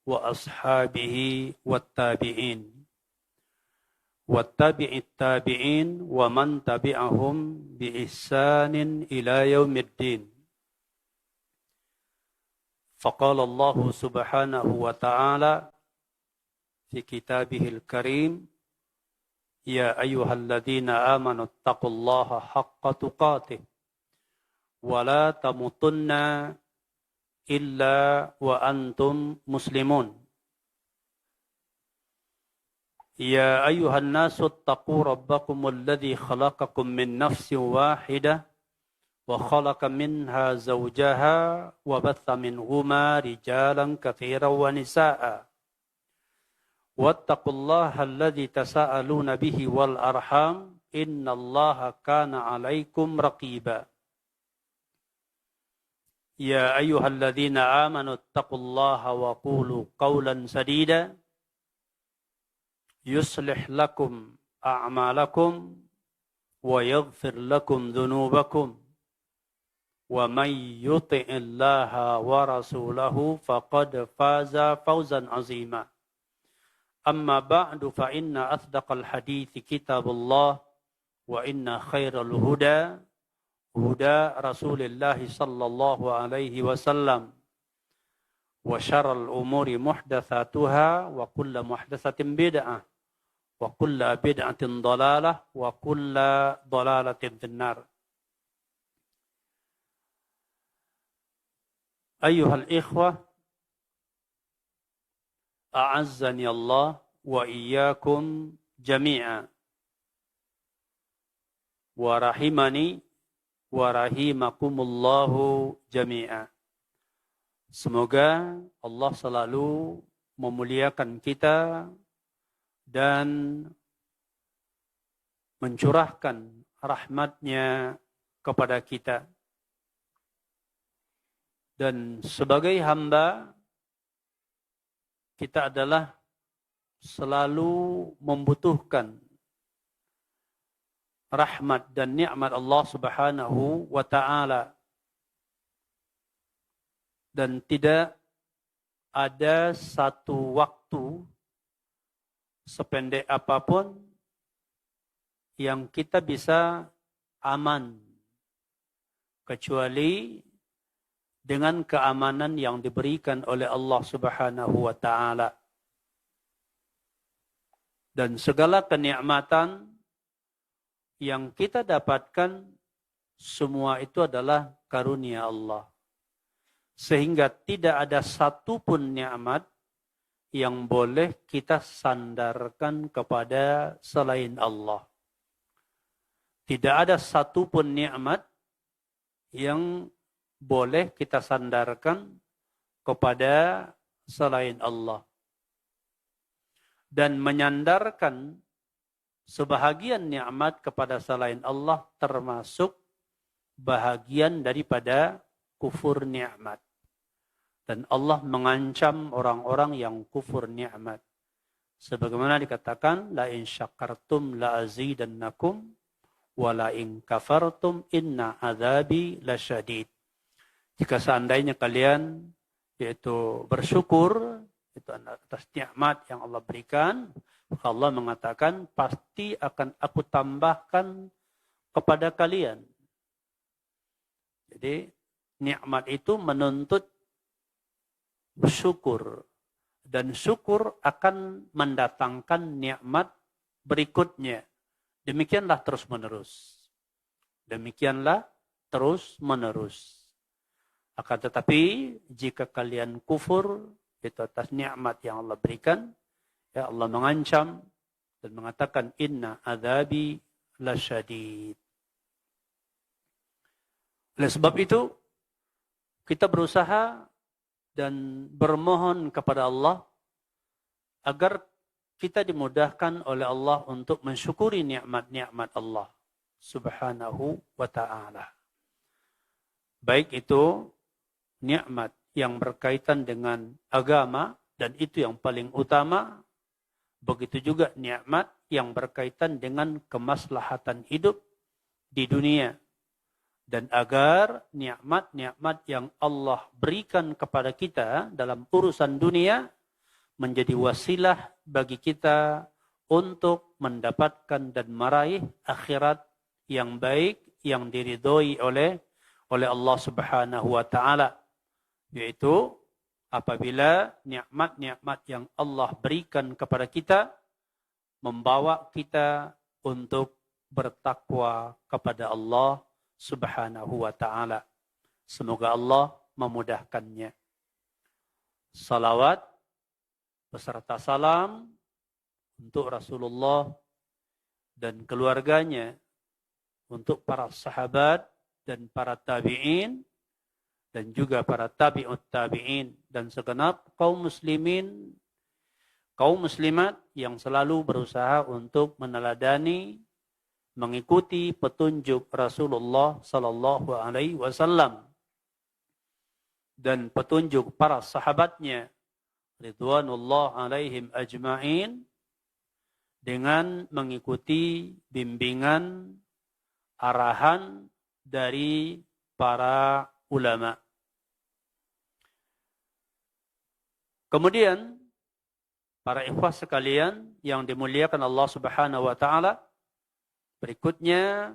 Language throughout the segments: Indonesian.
وأصحابه والتابعين والتابع التابعين ومن تبعهم بإحسان إلى يوم الدين. فقال الله سبحانه وتعالى في كتابه الكريم: يا أيها الذين آمنوا اتقوا الله حق تقاته ولا تموتن إلا وأنتم مسلمون. يا أيها الناس اتقوا ربكم الذي خلقكم من نفس واحدة وخلق منها زوجها وبث منهما رجالا كثيرا ونساء واتقوا الله الذي تساءلون به والأرحام إن الله كان عليكم رقيبا. يا أيها الذين آمنوا اتقوا الله وقولوا قولا سديدا يصلح لكم أعمالكم ويغفر لكم ذنوبكم ومن يطع الله ورسوله فقد فاز فوزا عظيما. أما بعد فإن أصدق الحديث كتاب الله وإن خير الهدى هدى رسول الله صلى الله عليه وسلم وشر الأمور محدثاتها وكل محدثة بدعة وكل بدعة ضلالة وكل ضلالة في النار. أيها الإخوة أعزني الله وإياكم جميعا ورحمني warahimakumullahu jami'a. Semoga Allah selalu memuliakan kita dan mencurahkan rahmatnya kepada kita. Dan sebagai hamba, kita adalah selalu membutuhkan rahmat dan nikmat Allah Subhanahu wa ta'ala. Dan tidak ada satu waktu sependek apapun yang kita bisa aman kecuali dengan keamanan yang diberikan oleh Allah Subhanahu wa ta'ala. Dan segala kenikmatan yang kita dapatkan semua itu adalah karunia Allah. Sehingga tidak ada satupun nikmat yang boleh kita sandarkan kepada selain Allah. Tidak ada satupun nikmat yang boleh kita sandarkan kepada selain Allah. Dan menyandarkan sebahagian nikmat kepada selain Allah termasuk bahagian daripada kufur nikmat. Dan Allah mengancam orang-orang yang kufur nikmat. Sebagaimana dikatakan, la in syakartum la azidannakum wa la in kafartum inna azabi lasyadid. Jika seandainya kalian yaitu bersyukur itu atas nikmat yang Allah berikan, maka Allah mengatakan pasti akan aku tambahkan kepada kalian. Jadi nikmat itu menuntut bersyukur. Dan syukur akan mendatangkan nikmat berikutnya. Demikianlah terus menerus. Demikianlah terus menerus. Akan tetapi jika kalian kufur itu atas nikmat yang Allah berikan, ya Allah mengancam dan mengatakan inna adzabi lasyadid. Oleh sebab itu kita berusaha dan bermohon kepada Allah agar kita dimudahkan oleh Allah untuk mensyukuri nikmat-nikmat Allah Subhanahu wa ta'ala. Baik itu nikmat yang berkaitan dengan agama, dan itu yang paling utama. Begitu juga nikmat yang berkaitan dengan kemaslahatan hidup di dunia. Dan agar nikmat-nikmat yang Allah berikan kepada kita dalam urusan dunia menjadi wasilah bagi kita untuk mendapatkan dan meraih akhirat yang baik yang diridhoi oleh Allah Subhanahu wa taala, yaitu apabila nikmat-nikmat yang Allah berikan kepada kita membawa kita untuk bertakwa kepada Allah Subhanahu wa taala. Semoga Allah memudahkannya. Salawat beserta salam untuk Rasulullah dan keluarganya, untuk para sahabat dan para tabi'in dan juga para tabi'ut tabi'in dan segenap kaum muslimin, kaum muslimat yang selalu berusaha untuk meneladani, mengikuti petunjuk Rasulullah sallallahu alaihi wasallam dan petunjuk para sahabatnya ridwanullah alaihim ajma'in dengan mengikuti bimbingan arahan dari para ulama. Kemudian para ikhwah sekalian yang dimuliakan Allah Subhanahu wa taala, berikutnya,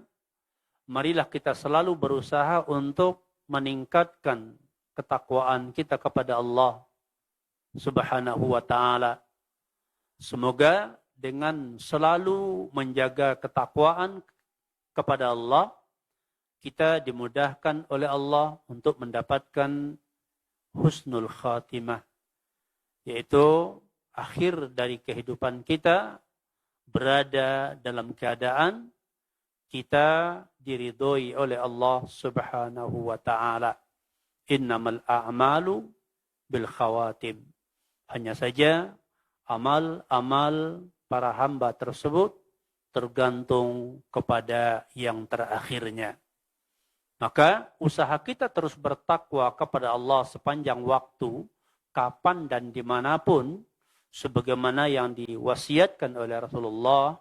marilah kita selalu berusaha untuk meningkatkan ketakwaan kita kepada Allah Subhanahu wa taala. Semoga dengan selalu menjaga ketakwaan kepada Allah, kita dimudahkan oleh Allah untuk mendapatkan husnul khatimah, yaitu akhir dari kehidupan kita berada dalam keadaan kita diridhoi oleh Allah Subhanahu wa taala. Innamal a'malu bil khawatim. Hanya saja amal-amal para hamba tersebut tergantung kepada yang terakhirnya. Maka usaha kita terus bertakwa kepada Allah sepanjang waktu, kapan dan dimanapun, sebagaimana yang diwasiatkan oleh Rasulullah,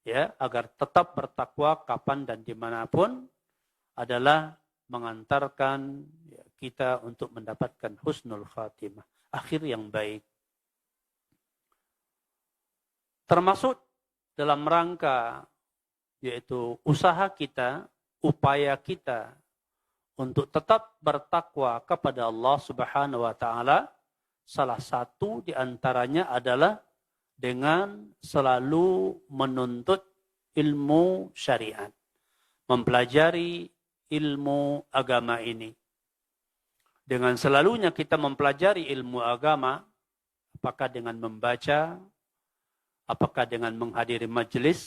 ya, agar tetap bertakwa kapan dan dimanapun, adalah mengantarkan kita untuk mendapatkan husnul khatimah, akhir yang baik. Termasuk dalam rangka yaitu usaha kita, upaya kita untuk tetap bertakwa kepada Allah Subhanahu wa taala, salah satu di antaranya adalah dengan selalu menuntut ilmu syariat, mempelajari ilmu agama ini. Dengan selalunya kita mempelajari ilmu agama, apakah dengan membaca, apakah dengan menghadiri majelis,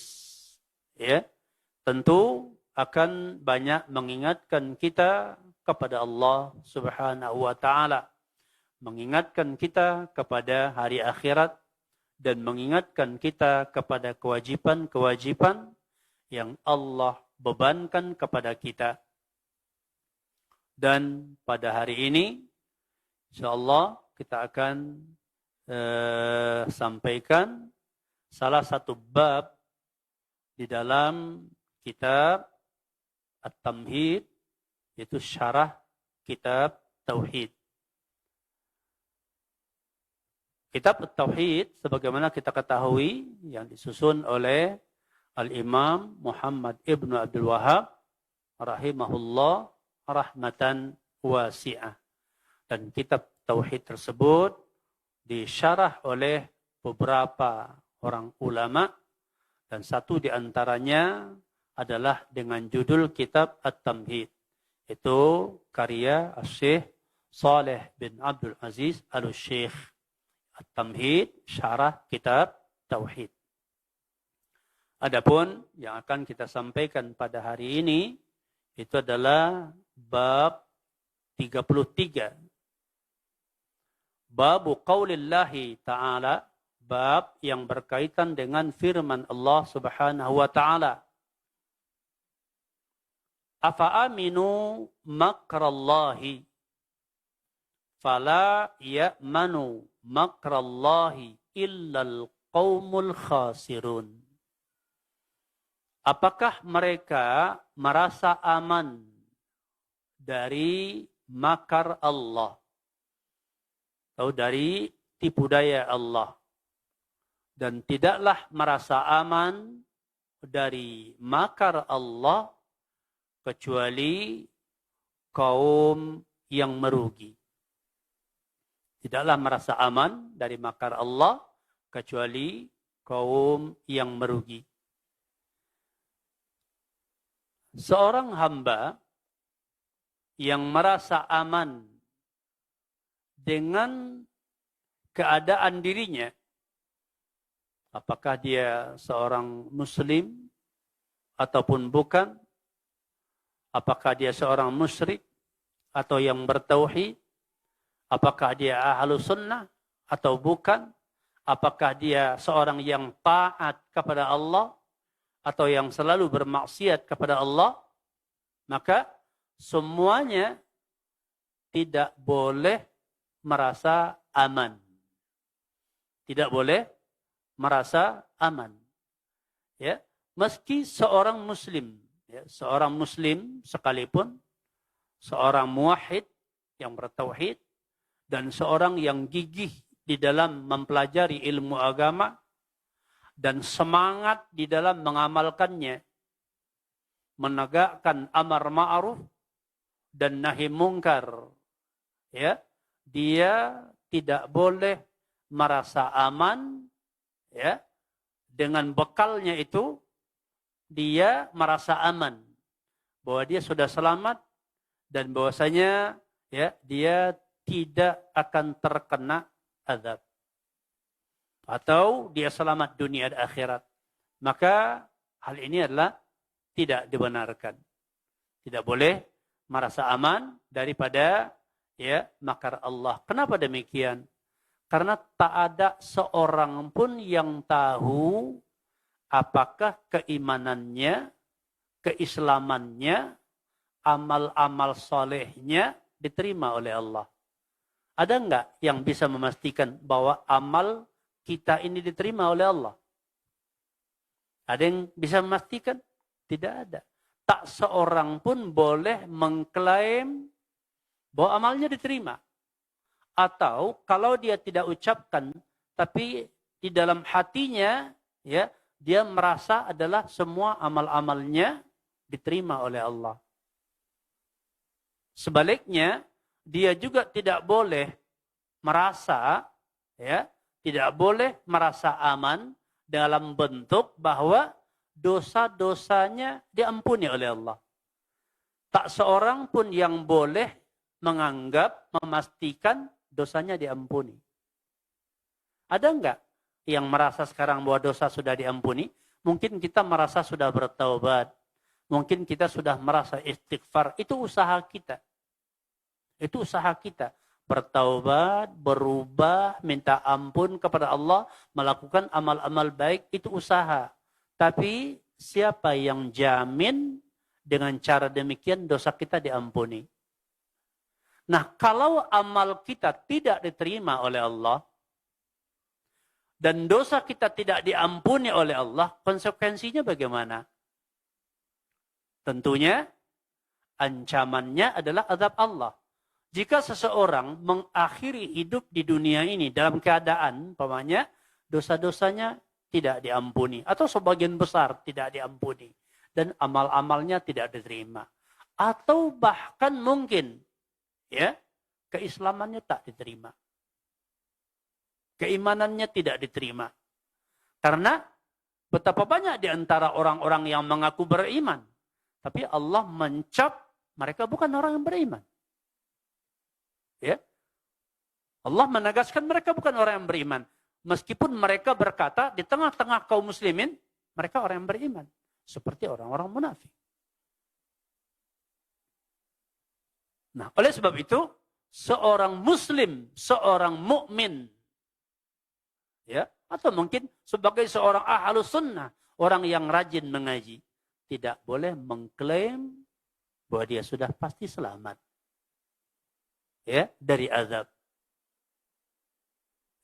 ya, tentu akan banyak mengingatkan kita kepada Allah Subhanahu wa taala, mengingatkan kita kepada hari akhirat, dan mengingatkan kita kepada kewajiban-kewajiban yang Allah bebankan kepada kita. Dan pada hari ini, insyaallah kita akan sampaikan salah satu bab di dalam kitab At-Tamhid, yaitu syarah kitab Tauhid. Kitab At-Tauhid, sebagaimana kita ketahui, yang disusun oleh Al-Imam Muhammad Ibn Abdul Wahhab rahimahullah rahmatan wasi'ah. Dan kitab Tauhid tersebut disyarah oleh beberapa orang ulama, dan satu di antaranya adalah dengan judul kitab At-Tamhid. Itu karya Syekh Saleh bin Abdul Aziz Al-Syekh. At-Tamhid, syarah kitab Tauhid. Adapun yang akan kita sampaikan pada hari ini, itu adalah bab 33. Babu qaulillahi ta'ala, bab yang berkaitan dengan firman Allah Subhanahu wa ta'ala. Afa aminu makrallahi fala ya'manu makrallahi illal qaumul khasirun. Apakah mereka merasa aman dari makar Allah atau dari tipu daya Allah, dan tidaklah merasa aman dari makar Allah kecuali kaum yang merugi. Tidaklah merasa aman dari makar Allah kecuali kaum yang merugi. Seorang hamba yang merasa aman dengan keadaan dirinya, apakah dia seorang muslim ataupun bukan, apakah dia seorang musyrik atau yang bertauhid, apakah dia ahlu sunnah atau bukan, apakah dia seorang yang taat kepada Allah atau yang selalu bermaksiat kepada Allah, maka semuanya tidak boleh merasa aman. Tidak boleh merasa aman. Ya, meski seorang muslim, ya, seorang muslim sekalipun, seorang muwahhid yang bertauhid, dan seorang yang gigih di dalam mempelajari ilmu agama dan semangat di dalam mengamalkannya, menegakkan amar ma'ruf dan nahi mungkar, ya, dia tidak boleh merasa aman, ya, dengan bekalnya itu dia merasa aman bahwa dia sudah selamat dan bahwasanya, ya, dia tidak akan terkena azab atau dia selamat dunia dan akhirat. Maka hal ini adalah tidak dibenarkan. Tidak boleh merasa aman daripada, ya, makar Allah. Kenapa demikian? Karena tak ada seorang pun yang tahu apakah keimanannya, keislamannya, amal-amal solehnya diterima oleh Allah. Ada enggak yang bisa memastikan bahwa amal kita ini diterima oleh Allah? Ada yang bisa memastikan? Tidak ada. Tak seorang pun boleh mengklaim bahwa amalnya diterima. Atau kalau dia tidak ucapkan, tapi di dalam hatinya, ya, dia merasa adalah semua amal-amalnya diterima oleh Allah. Sebaliknya, dia juga tidak boleh merasa, ya, tidak boleh merasa aman dalam bentuk bahwa dosa-dosanya diampuni oleh Allah. Tak seorang pun yang boleh menganggap, memastikan dosanya diampuni. Ada enggak yang merasa sekarang bahwa dosa sudah diampuni? Mungkin kita merasa sudah bertaubat. Mungkin kita sudah merasa istighfar. Itu usaha kita. Itu usaha kita. Bertaubat, berubah, minta ampun kepada Allah, melakukan amal-amal baik, itu usaha. Tapi siapa yang jamin dengan cara demikian dosa kita diampuni? Nah, kalau amal kita tidak diterima oleh Allah, dan dosa kita tidak diampuni oleh Allah, konsekuensinya bagaimana? Tentunya, ancamannya adalah azab Allah. Jika seseorang mengakhiri hidup di dunia ini dalam keadaan, umpamanya, dosa-dosanya tidak diampuni, atau sebagian besar tidak diampuni, dan amal-amalnya tidak diterima. Atau bahkan mungkin, ya, keislamannya tak diterima. Keimanannya tidak diterima. Karena betapa banyak di antara orang-orang yang mengaku beriman, tapi Allah mencap mereka bukan orang yang beriman. Ya. Allah menegaskan mereka bukan orang yang beriman. Meskipun mereka berkata di tengah-tengah kaum muslimin, mereka orang yang beriman. Seperti orang-orang munafik. Nah, oleh sebab itu, seorang muslim, seorang mukmin, ya, atau mungkin sebagai seorang ahlus sunnah, orang yang rajin mengaji, tidak boleh mengklaim bahwa dia sudah pasti selamat, ya, dari azab.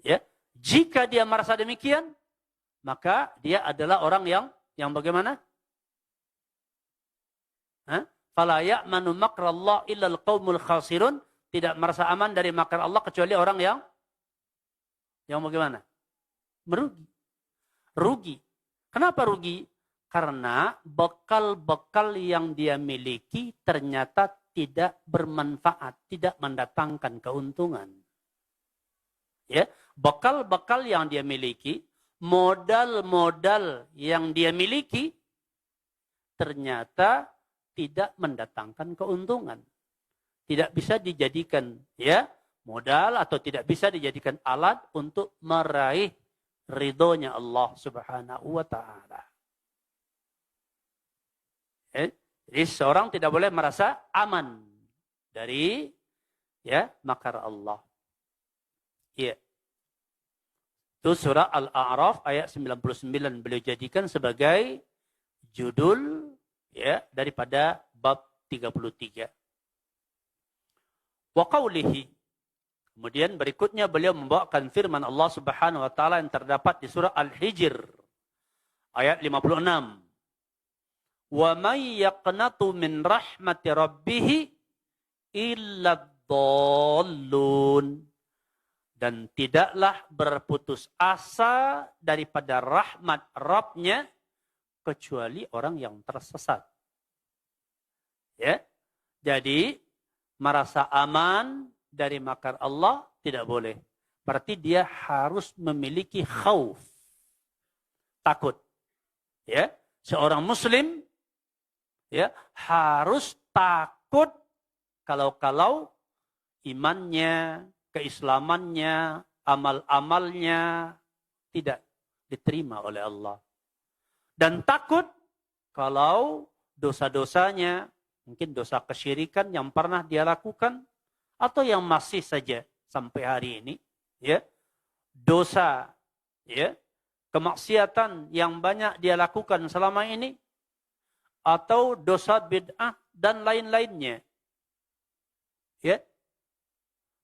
Ya, jika dia merasa demikian, maka dia adalah orang yang bagaimana? Fala ya'manu makrallah illa al-qaumul khasirun. Tidak merasa aman dari makar Allah kecuali orang yang bagaimana? Rugi. Kenapa rugi? Karena bekal-bekal yang dia miliki ternyata tidak bermanfaat, tidak mendatangkan keuntungan. Ya, bekal-bekal yang dia miliki, modal-modal yang dia miliki ternyata tidak mendatangkan keuntungan. Tidak bisa dijadikan modal atau tidak bisa dijadikan alat untuk meraih ridhonya Allah Subhanahu wa taala. Jadi seorang tidak boleh merasa aman dari makar Allah. Ya. Itu surah Al-A'raf ayat 99 beliau jadikan sebagai judul daripada bab 33. Wa qawlihi. Kemudian berikutnya beliau membawakan firman Allah Subhanahu wa taala yang terdapat di surah Al-Hijr ayat 56. Wa may yaqnatu min rahmati rabbih illa dhallun. Dan tidaklah berputus asa daripada rahmat Rabb-nya kecuali orang yang tersesat. Ya. Jadi merasa aman dari makar Allah tidak boleh. Berarti dia harus memiliki khauf. Takut. Ya. Seorang muslim harus takut kalau imannya, keislamannya, amal-amalnya tidak diterima oleh Allah. Dan takut kalau dosa-dosanya, mungkin dosa kesyirikan yang pernah dia lakukan, atau yang masih saja sampai hari ini, dosa, kemaksiatan yang banyak dia lakukan selama ini, atau dosa bid'ah dan lain-lainnya.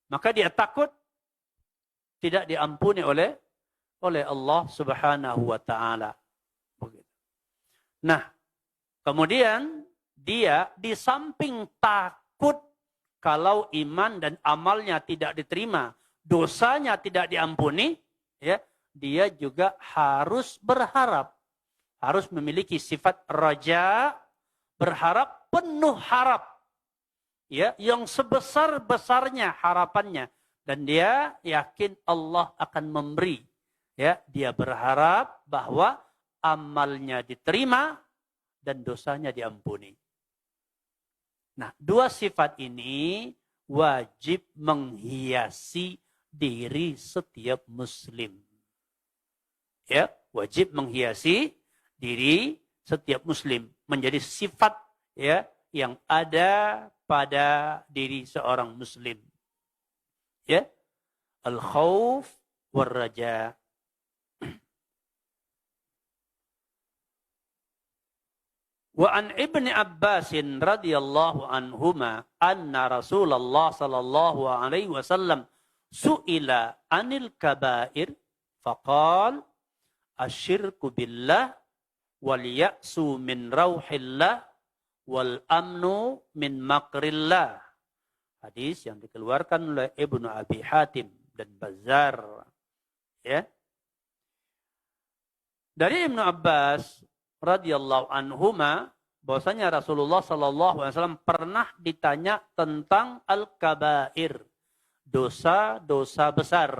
Maka dia takut tidak diampuni oleh Allah Subhanahu wa taala. Nah, kemudian dia di samping takut kalau iman dan amalnya tidak diterima, dosanya tidak diampuni, dia juga harus berharap. Harus memiliki sifat raja, berharap, penuh harap. Yang sebesar-besarnya harapannya. Dan dia yakin Allah akan memberi. Dia berharap bahwa amalnya diterima dan dosanya diampuni. Nah, dua sifat ini wajib menghiasi diri setiap muslim. Wajib menghiasi diri setiap muslim menjadi sifat yang ada pada diri seorang muslim. Al-khauf war-raja. Wa an Ibni Abbas radhiyallahu anhuma anna Rasulullah sallallahu alaihi wasallam su'ila anil kabair faqal asyirku billah wal ya'su min rauhillah wal amnu min makrillah. Hadis yang dikeluarkan oleh Ibnu Abi Hatim dan Bazzar. Dari Ibnu Abbas radhiyallahu anhuma bahwasanya Rasulullah sallallahu alaihi wasallam pernah ditanya tentang al-kabair, dosa-dosa besar.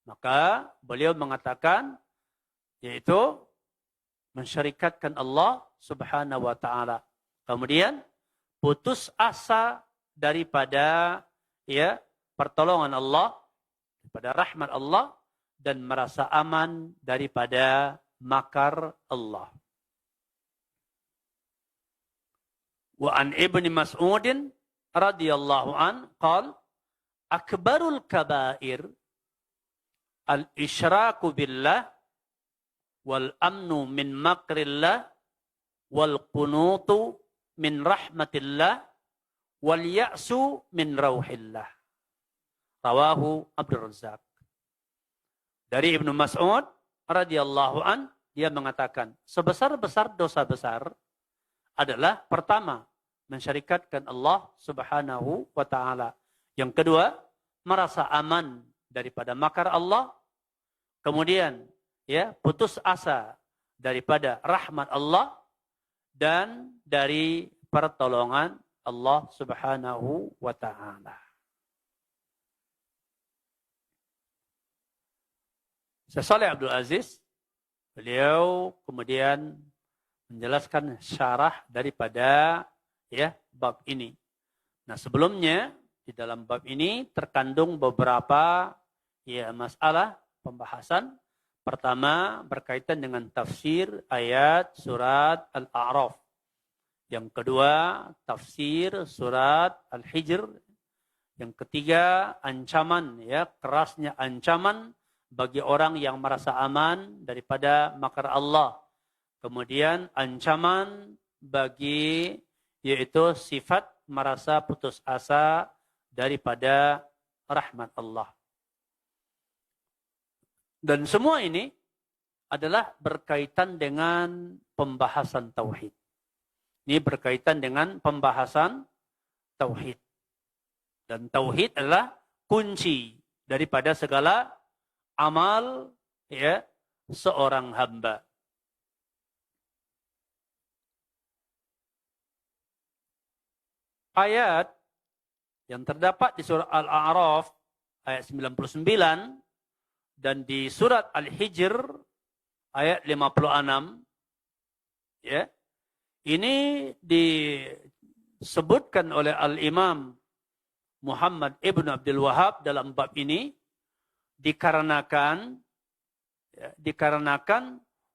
Maka beliau mengatakan yaitu mensyirikatkan Allah Subhanahu wa taala. Kemudian putus asa daripada pertolongan Allah, daripada rahmat Allah, dan merasa aman daripada makar Allah. Wa an Ibni Mas'udin radhiyallahu an qala akbarul kabair al-isyraku billah wal amnu min makrillah wal qunutu min rahmatillah wal ya'su min rauhillah. Rawahu Abdul Razzaq. Dari Ibnu Mas'ud radhiyallahu an, dia mengatakan sebesar-besar dosa besar adalah pertama mensyarikatkan Allah Subhanahu wa taala. Yang kedua, merasa aman daripada makar Allah. Kemudian ya, putus asa daripada rahmat Allah dan dari pertolongan Allah Subhanahu wa taala. Syekh Shalih Abdul Aziz, beliau kemudian menjelaskan syarah daripada ya bab ini. Nah, sebelumnya di dalam bab ini terkandung beberapa ya masalah pembahasan. Pertama berkaitan dengan tafsir ayat surat Al-A'raf. Yang kedua tafsir surat Al-Hijr. Yang ketiga ancaman ya, kerasnya ancaman bagi orang yang merasa aman daripada makar Allah. Kemudian ancaman bagi yaitu sifat merasa putus asa daripada rahmat Allah. Dan semua ini adalah berkaitan dengan pembahasan tauhid. Ini berkaitan dengan pembahasan tauhid. Dan tauhid adalah kunci daripada segala amal ya seorang hamba. Ayat yang terdapat di surah Al-A'raf ayat 99 dan di surat Al-Hijr ayat 56 ya. Ini disebutkan oleh Al-Imam Muhammad Ibn Abdul Wahhab dalam bab ini dikarenakan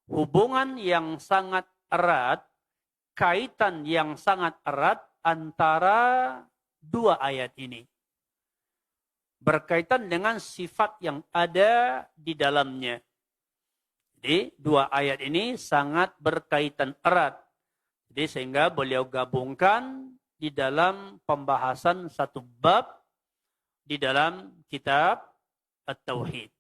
hubungan yang sangat erat, kaitan yang sangat erat antara dua ayat ini. Berkaitan dengan sifat yang ada di dalamnya. Jadi dua ayat ini sangat berkaitan erat. Jadi sehingga beliau gabungkan di dalam pembahasan satu bab di dalam kitab At-Tauhid.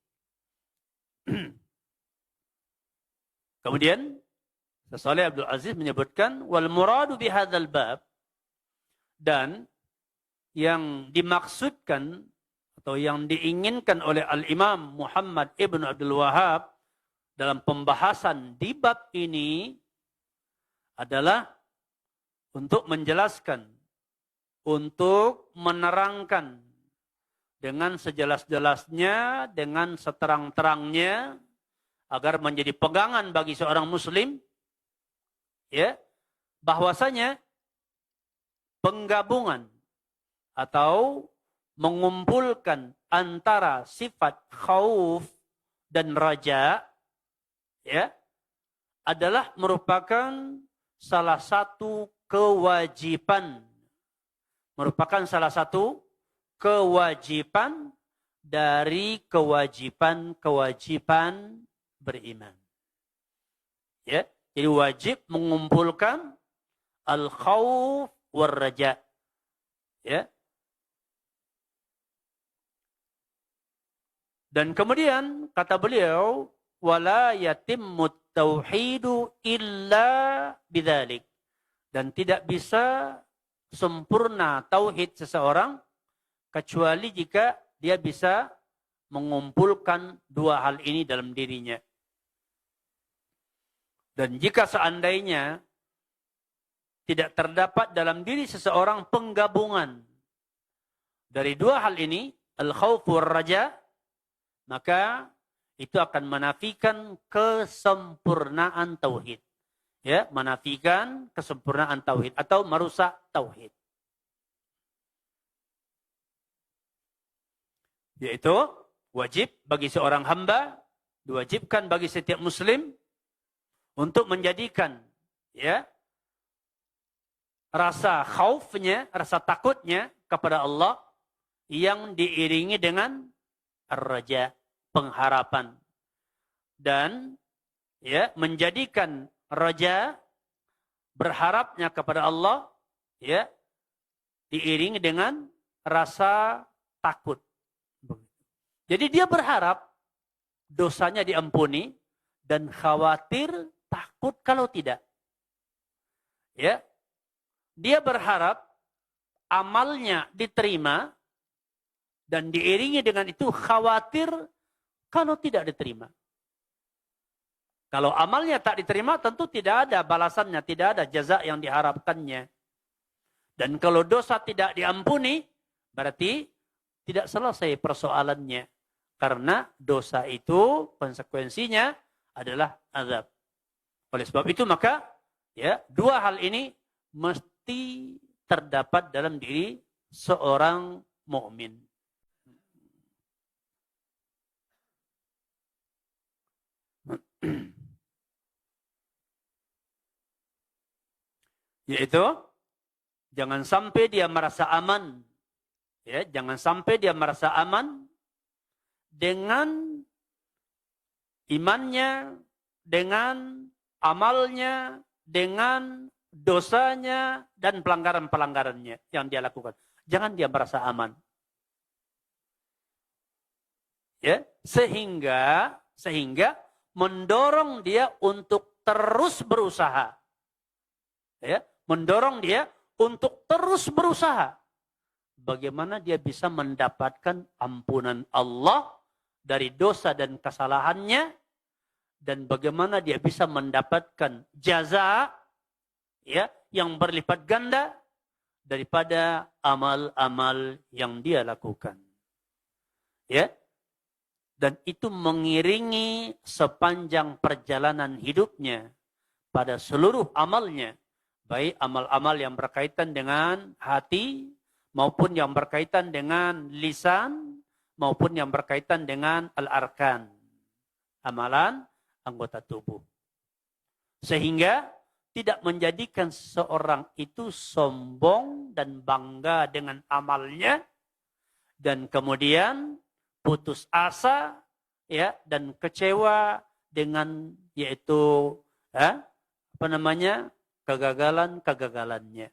Kemudian Syekh Shalih Abdul Aziz menyebutkan wal muradu bihadzal bab, dan yang dimaksudkan atau yang diinginkan oleh Al-Imam Muhammad Ibn Abdul Wahhab dalam pembahasan di bab ini adalah untuk menjelaskan, untuk menerangkan dengan sejelas-jelasnya, dengan seterang-terangnya, agar menjadi pegangan bagi seorang muslim, ya, bahwasanya penggabungan atau mengumpulkan antara sifat khauf dan raja, ya, adalah merupakan salah satu kewajiban, dari kewajiban beriman. Ya, jadi wajib mengumpulkan al-khauf war raja. Ya. Dan kemudian kata beliau wala yatimmut tauhidu illa bidzalik. Dan tidak bisa sempurna tauhid seseorang kecuali jika dia bisa mengumpulkan dua hal ini dalam dirinya. Dan jika seandainya tidak terdapat dalam diri seseorang penggabungan dari dua hal ini, al-khauf war raja, maka itu akan menafikan kesempurnaan tauhid. Ya, menafikan kesempurnaan tauhid atau merusak tauhid. Yaitu wajib bagi seorang hamba, diwajibkan bagi setiap muslim untuk menjadikan ya rasa khaufnya, rasa takutnya kepada Allah yang diiringi dengan ar-raja, pengharapan, dan ya menjadikan raja, berharapnya kepada Allah, ya diiringi dengan rasa takut. Jadi dia berharap dosanya diampuni dan khawatir, takut kalau tidak. Ya. dia berharap amalnya diterima dan diiringi dengan itu khawatir kalau tidak diterima. Kalau amalnya tak diterima, tentu tidak ada balasannya, tidak ada jaza yang diharapkannya. Dan kalau dosa tidak diampuni, berarti tidak selesai persoalannya. Karena dosa itu konsekuensinya adalah azab. Oleh sebab itu maka ya, dua hal ini mesti terdapat dalam diri seorang mukmin. Yaitu jangan sampai dia merasa aman, ya, jangan sampai dia merasa aman dengan imannya, dengan amalnya, dengan dosanya dan pelanggaran-pelanggarannya yang dia lakukan. Jangan dia merasa aman. Ya, sehingga mendorong dia untuk terus berusaha. Ya, mendorong dia untuk terus berusaha. Bagaimana dia bisa mendapatkan ampunan Allah dari dosa dan kesalahannya, dan bagaimana dia bisa mendapatkan jaza ya yang berlipat ganda daripada amal-amal yang dia lakukan. Ya. Dan itu mengiringi sepanjang perjalanan hidupnya pada seluruh amalnya. Baik amal-amal yang berkaitan dengan hati, maupun yang berkaitan dengan lisan, maupun yang berkaitan dengan al-arkan. Amalan anggota tubuh. Sehingga tidak menjadikan seorang itu sombong dan bangga dengan amalnya, dan kemudian putus asa ya dan kecewa dengan yaitu kegagalan-kegagalannya.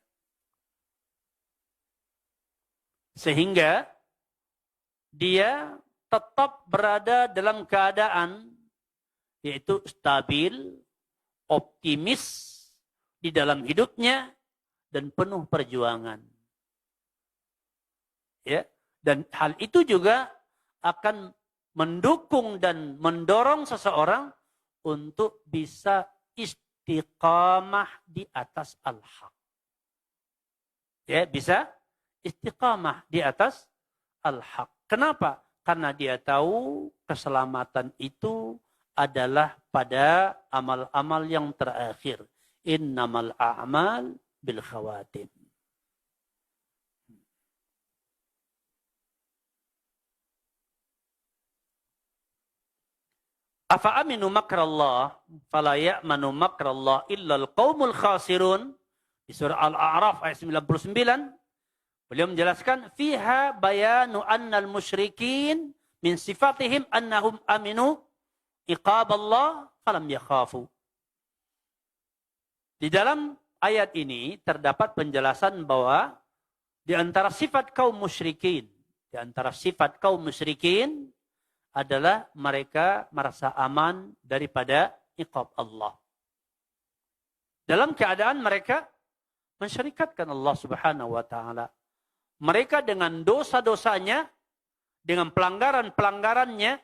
Sehingga dia tetap berada dalam keadaan yaitu stabil, optimis di dalam hidupnya dan penuh perjuangan. Ya, dan hal itu juga akan mendukung dan mendorong seseorang untuk bisa istiqamah di atas al-haq. Ya, bisa istiqamah di atas al-haq. Kenapa? Karena dia tahu keselamatan itu adalah pada amal-amal yang terakhir. Innamal a'mal bil khawatim. Afa aminu makrallah fala ya'manu makrallah illa al-qaumul khasirun. Di surah Al-A'raf ayat 99 beliau menjelaskan fiha bayanu annal musyrikin min sifatihim annahum aminu iqaballah falam yakhafu. Di dalam ayat ini terdapat penjelasan bahwa di antara sifat kaum musyrikin, adalah mereka merasa aman daripada iqab Allah. Dalam keadaan mereka mensyirikatkan Allah Subhanahu wa taala. Mereka dengan dosa-dosanya, dengan pelanggaran-pelanggarannya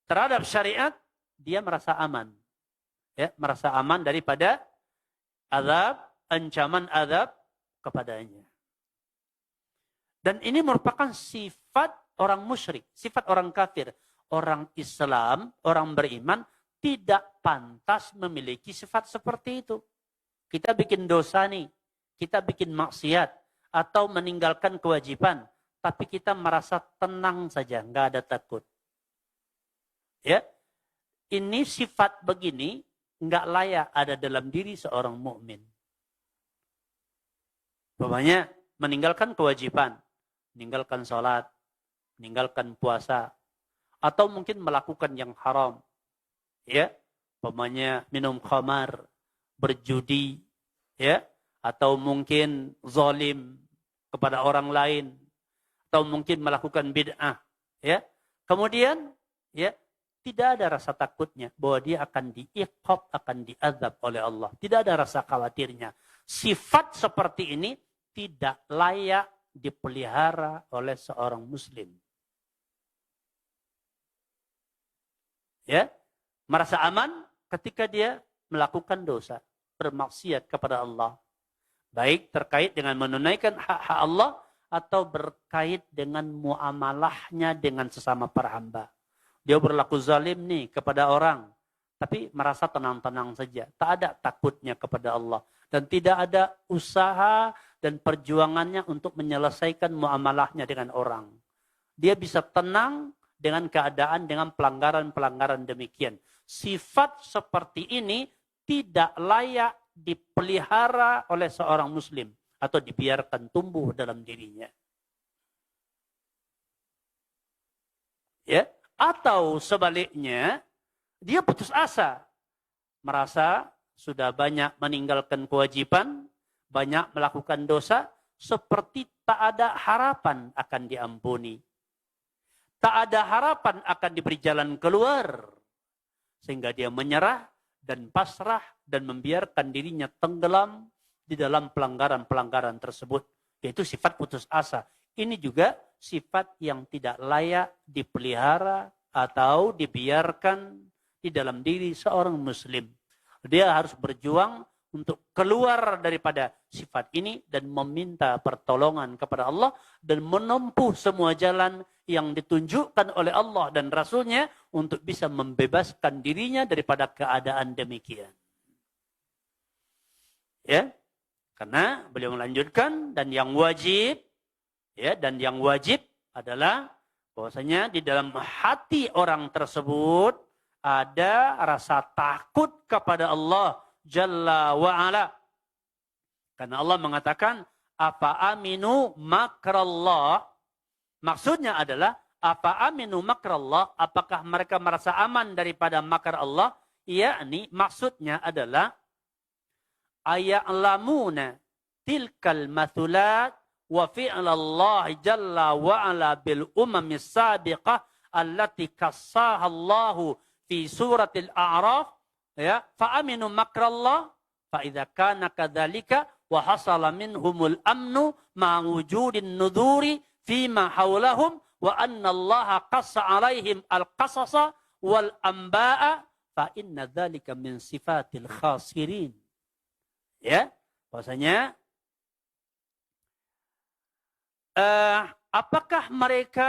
terhadap syariat, dia merasa aman. Ya, merasa aman daripada azab, ancaman azab kepadanya. Dan ini merupakan sifat orang musyrik, sifat orang kafir. Orang Islam, orang beriman tidak pantas memiliki sifat seperti itu. Kita bikin dosa nih, kita bikin maksiat atau meninggalkan kewajiban, tapi kita merasa tenang saja, nggak ada takut. Ya, ini sifat begini nggak layak ada dalam diri seorang mukmin. Umpamanya meninggalkan kewajiban, meninggalkan sholat, meninggalkan puasa, atau mungkin melakukan yang haram, ya, umpamanya minum khamar, berjudi, ya, atau mungkin zalim kepada orang lain, atau mungkin melakukan bid'ah, ya. Kemudian, ya, tidak ada rasa takutnya bahwa dia akan diiqab, akan diazab oleh Allah. Tidak ada rasa khawatirnya. Sifat seperti ini tidak layak dipelihara oleh seorang muslim. Ya, merasa aman ketika dia melakukan dosa, bermaksiat kepada Allah. Baik terkait dengan menunaikan hak-hak Allah atau berkait dengan muamalahnya dengan sesama para hamba. Dia berlaku zalim nih kepada orang, tapi merasa tenang-tenang saja. Tak ada takutnya kepada Allah. Dan tidak ada usaha dan perjuangannya untuk menyelesaikan muamalahnya dengan orang. Dia bisa tenang dengan keadaan, dengan pelanggaran-pelanggaran demikian. Sifat seperti ini tidak layak dipelihara oleh seorang muslim atau dibiarkan tumbuh dalam dirinya. Ya, atau sebaliknya, dia putus asa, merasa sudah banyak meninggalkan kewajiban, banyak melakukan dosa, seperti tak ada harapan akan diampuni. Tak ada harapan akan diberi jalan keluar. Sehingga dia menyerah dan pasrah dan membiarkan dirinya tenggelam di dalam pelanggaran-pelanggaran tersebut. Yaitu sifat putus asa. Ini juga sifat yang tidak layak dipelihara atau dibiarkan di dalam diri seorang muslim. Dia harus berjuang untuk keluar daripada sifat ini dan meminta pertolongan kepada Allah dan menempuh semua jalan yang ditunjukkan oleh Allah dan Rasulnya untuk bisa membebaskan dirinya daripada keadaan demikian. Ya, karena beliau melanjutkan dan yang wajib adalah bahwasanya di dalam hati orang tersebut ada rasa takut kepada Allah Jalla wa'ala. Karena Allah mengatakan, apa aminu makrallah. Maksudnya adalah, apa aminu makrallah. Apakah mereka merasa aman daripada makar Allah? Yakni maksudnya adalah, aya'lamuna tilkal mathulat wa fi'lallah Jalla wa'ala bil umamis sabiqah allati kassaha Allahu fi suratil A'raf. Ya, fa aminu makrallah fa idza kana kadzalika wa hasala minhumul amnu ma wujudin nuduri fima haulahum wa anna allaha qassa alaihim alqasasa wal anba'a fa inna dzalika min sifatil khasirin. Ya, bahwasanya apakah mereka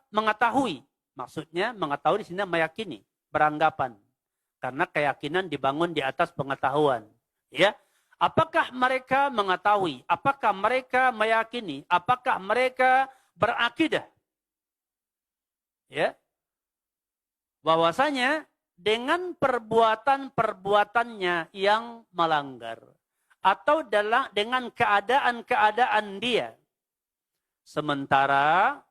mengetahui? Maksudnya mengetahui di sini meyakini, beranggapan. Karena keyakinan dibangun di atas pengetahuan. Ya, apakah mereka mengetahui? Apakah mereka meyakini? Apakah mereka berakidah? Ya, bahwasanya dengan perbuatan-perbuatannya yang melanggar atau dengan keadaan-keadaan dia, sementara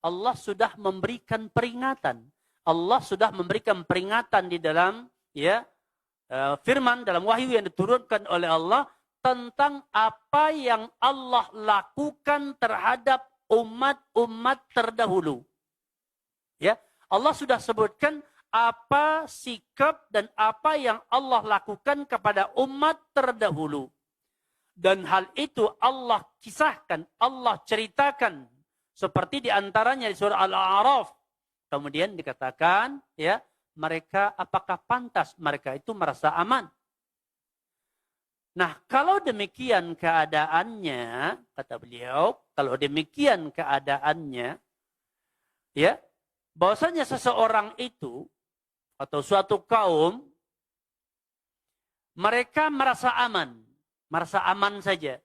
Allah sudah memberikan peringatan. Allah sudah memberikan peringatan di dalam firman dalam wahyu yang diturunkan oleh Allah tentang apa yang Allah lakukan terhadap umat-umat terdahulu. Ya, Allah sudah sebutkan apa sikap dan apa yang Allah lakukan kepada umat terdahulu. Dan hal itu Allah kisahkan, Allah ceritakan seperti di antaranya di surah Al-A'raf. Kemudian dikatakan, ya, mereka apakah pantas mereka itu merasa aman? Nah, kalau demikian keadaannya, kata beliau, kalau demikian keadaannya, ya, bahwasanya seseorang itu atau suatu kaum mereka merasa aman saja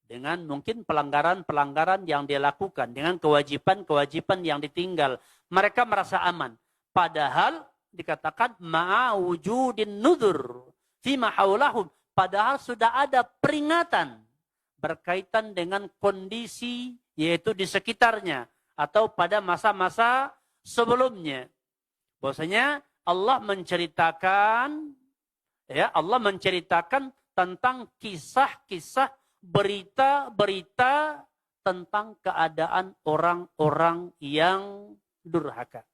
dengan mungkin pelanggaran-pelanggaran yang dia lakukan, dengan kewajiban-kewajiban yang ditinggal. Mereka merasa aman. Padahal dikatakan ma'awujudin nudhur fima haulahum. Padahal sudah ada peringatan berkaitan dengan kondisi yaitu di sekitarnya atau pada masa-masa sebelumnya. Bahwasanya Allah menceritakan tentang kisah-kisah berita-berita tentang keadaan orang-orang yang durhaka.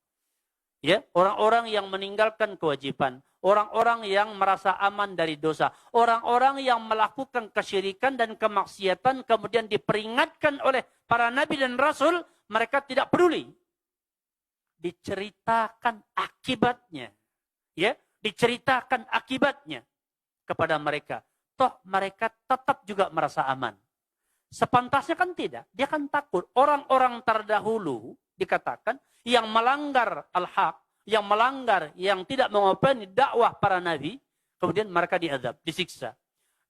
Ya, orang-orang yang meninggalkan kewajiban, Orang-orang yang merasa aman dari dosa. Orang-orang yang melakukan kesyirikan dan kemaksiatan kemudian diperingatkan oleh para nabi dan rasul, mereka tidak peduli. Diceritakan akibatnya. Ya, diceritakan akibatnya kepada mereka. Toh mereka tetap juga merasa aman. Sepantasnya kan tidak. Dia kan takut. Orang-orang terdahulu dikatakan yang melanggar al-haq, yang melanggar, yang tidak mengopeni dakwah para nabi, kemudian mereka diazab, disiksa.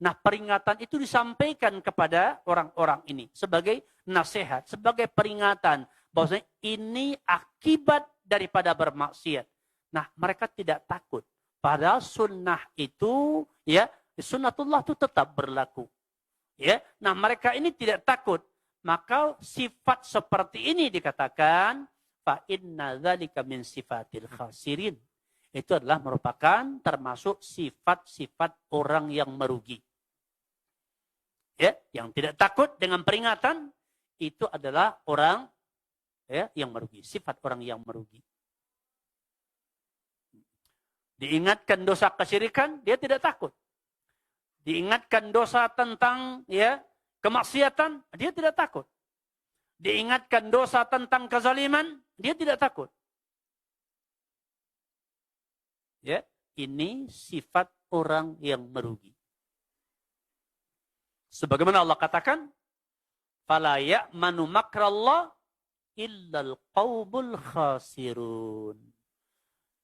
Nah, peringatan itu disampaikan kepada orang-orang ini sebagai nasihat, sebagai peringatan bahwasanya ini akibat daripada bermaksiat. Nah, mereka tidak takut. Padahal sunnah itu, ya, sunnatullah itu tetap berlaku. Ya, nah mereka ini tidak takut. Maka sifat seperti ini dikatakan fa inna dzalika min sifatil khasirin. Itu adalah merupakan termasuk sifat-sifat orang yang merugi. Ya, yang tidak takut dengan peringatan itu adalah orang ya yang merugi, sifat orang yang merugi. Diingatkan dosa kesyirikan, dia tidak takut. Diingatkan dosa tentang ya kemaksiatan, dia tidak takut. Diingatkan dosa tentang kezaliman, dia tidak takut. Ya, ini sifat orang yang merugi. Sebagaimana Allah katakan, "Fala ya'manu makrallah illal qaumul khasirun."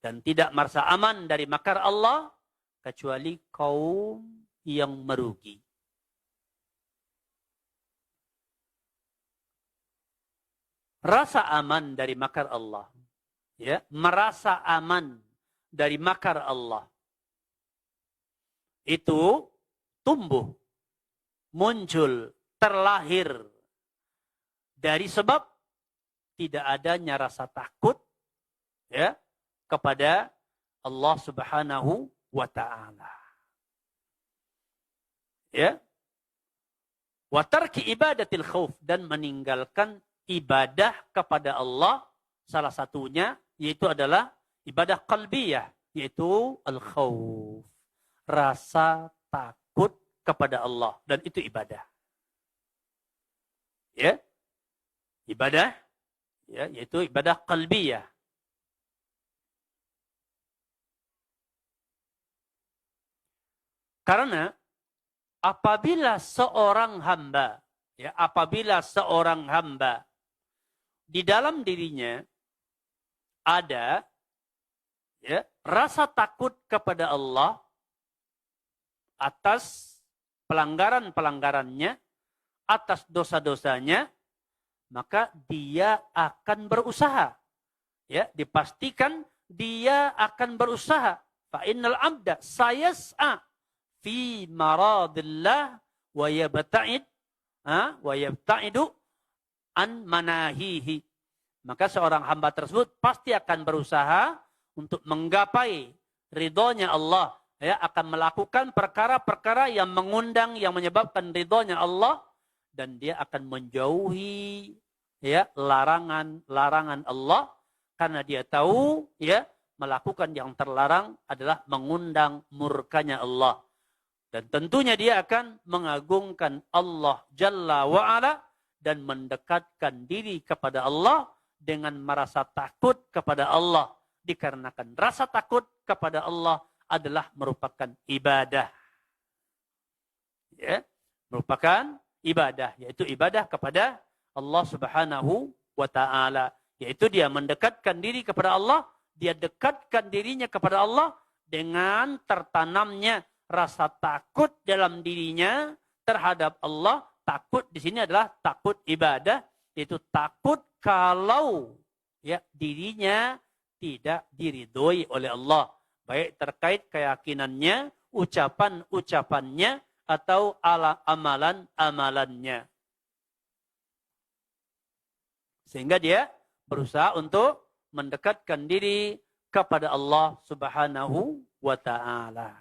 Dan tidak merasa aman dari makar Allah kecuali kaum yang merugi. Rasa aman dari makar Allah, ya, merasa aman dari makar Allah, itu tumbuh, muncul, terlahir dari sebab tidak adanya rasa takut, ya, kepada Allah Subhanahu wa ta'ala. Ya. Wa tarki ibadatil khauf, dan meninggalkan ibadah kepada Allah, salah satunya yaitu adalah ibadah qalbiyah, yaitu al-khauf, rasa takut kepada Allah, dan itu ibadah. Ya. Ibadah ya, yaitu ibadah qalbiyah. Karena apabila seorang hamba, ya, apabila seorang hamba di dalam dirinya ada ya rasa takut kepada Allah atas pelanggaran-pelanggarannya, atas dosa-dosanya, maka dia akan berusaha. Ya, dipastikan dia akan berusaha. Fa innal abda sayas'a fi maradillah wa yabta'idu an manahihi. Maka seorang hamba tersebut pasti akan berusaha untuk menggapai ridhonya Allah, ya, akan melakukan perkara-perkara yang mengundang, yang menyebabkan ridhonya Allah, dan dia akan menjauhi ya larangan-larangan Allah, karena dia tahu ya melakukan yang terlarang adalah mengundang murkanya Allah. Dan tentunya dia akan mengagungkan Allah Jalla wa'ala dan mendekatkan diri kepada Allah dengan merasa takut kepada Allah. Dikarenakan rasa takut kepada Allah adalah merupakan ibadah. Ya, merupakan ibadah, yaitu ibadah kepada Allah Subhanahu wa ta'ala. Yaitu dia mendekatkan diri kepada Allah, dia dekatkan dirinya kepada Allah dengan tertanamnya rasa takut dalam dirinya terhadap Allah. Takut di sini adalah takut ibadah, yaitu takut kalau ya dirinya tidak diridhoi oleh Allah, baik terkait keyakinannya, ucapan-ucapannya, atau amalan-amalannya. Sehingga dia berusaha untuk mendekatkan diri kepada Allah Subhanahu wa ta'ala.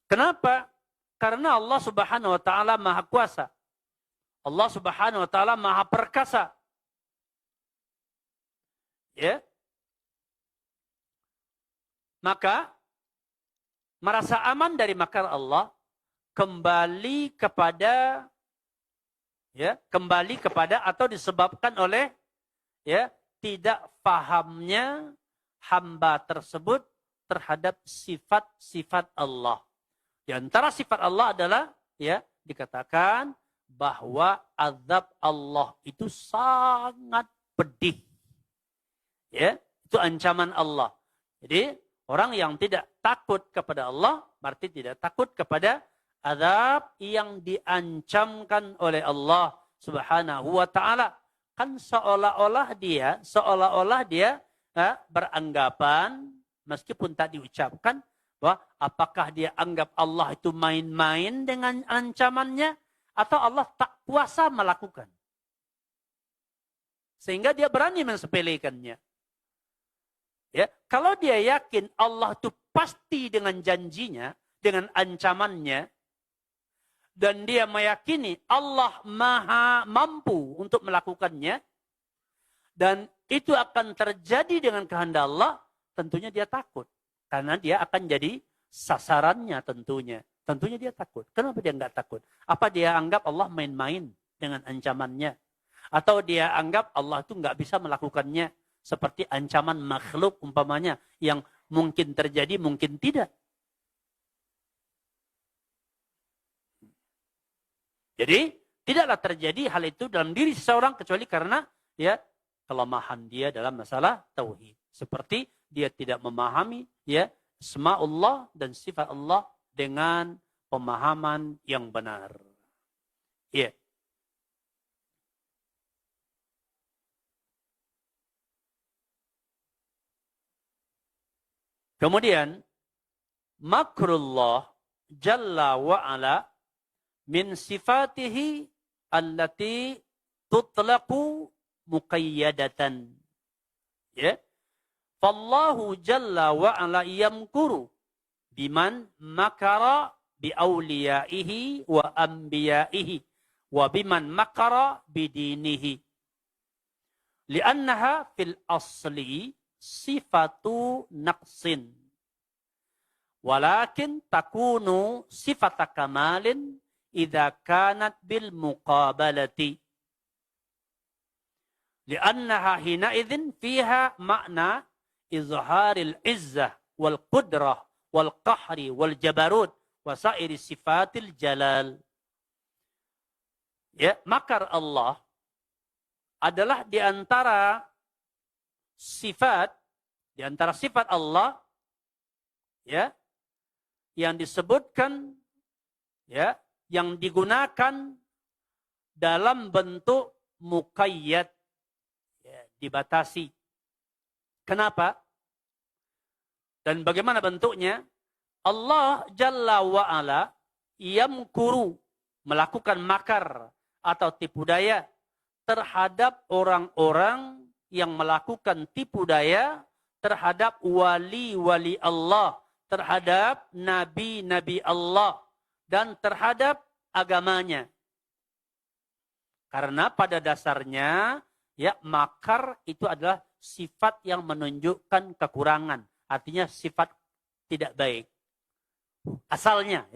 Kenapa? Karena Allah Subhanahu wa ta'ala maha kuasa. Allah Subhanahu wa ta'ala maha perkasa. Ya. maka merasa aman dari makar Allah kembali kepada atau disebabkan oleh tidak pahamnya hamba tersebut terhadap sifat-sifat Allah. Di antara sifat Allah adalah dikatakan bahwa azab Allah itu sangat pedih. Itu ancaman Allah. Jadi orang yang tidak takut kepada Allah berarti tidak takut kepada azab yang diancamkan oleh Allah Subhanahu wa taala. Kan seolah-olah dia beranggapan meskipun tak diucapkan bahwa apakah dia anggap Allah itu main-main dengan ancamannya atau Allah tak kuasa melakukan. Sehingga dia berani mensepelekannya. Kalau dia yakin Allah itu pasti dengan janjinya, dengan ancamannya, dan dia meyakini Allah maha mampu untuk melakukannya, dan itu akan terjadi dengan kehendak Allah, tentunya dia takut. Karena dia akan jadi sasarannya tentunya. Tentunya dia takut. Kenapa dia nggak takut? Apa dia anggap Allah main-main dengan ancamannya? Atau dia anggap Allah itu nggak bisa melakukannya? Seperti ancaman makhluk umpamanya yang mungkin terjadi, mungkin tidak. Jadi tidaklah terjadi hal itu dalam diri seseorang kecuali karena kelemahan dia dalam masalah tauhid. Seperti dia tidak memahami asma Allah dan sifat Allah dengan pemahaman yang benar. Kemudian makrullah jalla wa ala min sifatihi allati tutlaqu muqayyadatan. Fallahu jalla wa ala yamkuru biman makara bi awliyaihi wa anbiyaihi wa biman makara bidinihi. Li'annaha fil asli sifatu naqsin. Walakin takunu sifata kamalin idza kanat bil muqabalati. Li'annaha hina idzin fiha makna izharil izzah wal qudrah wal qahri wal jabarut wa sairi sifatil jalal. Makar Allah adalah di antara sifat Allah yang disebutkan yang digunakan dalam bentuk muqayyad, dibatasi. Kenapa? Dan bagaimana bentuknya? Allah Jalla wa'ala yamkuru, melakukan makar atau tipu daya terhadap orang-orang yang melakukan tipu daya terhadap wali-wali Allah, terhadap nabi-nabi Allah, dan terhadap agamanya. Karena pada dasarnya makar itu adalah sifat yang menunjukkan kekurangan. Artinya sifat tidak baik. Asalnya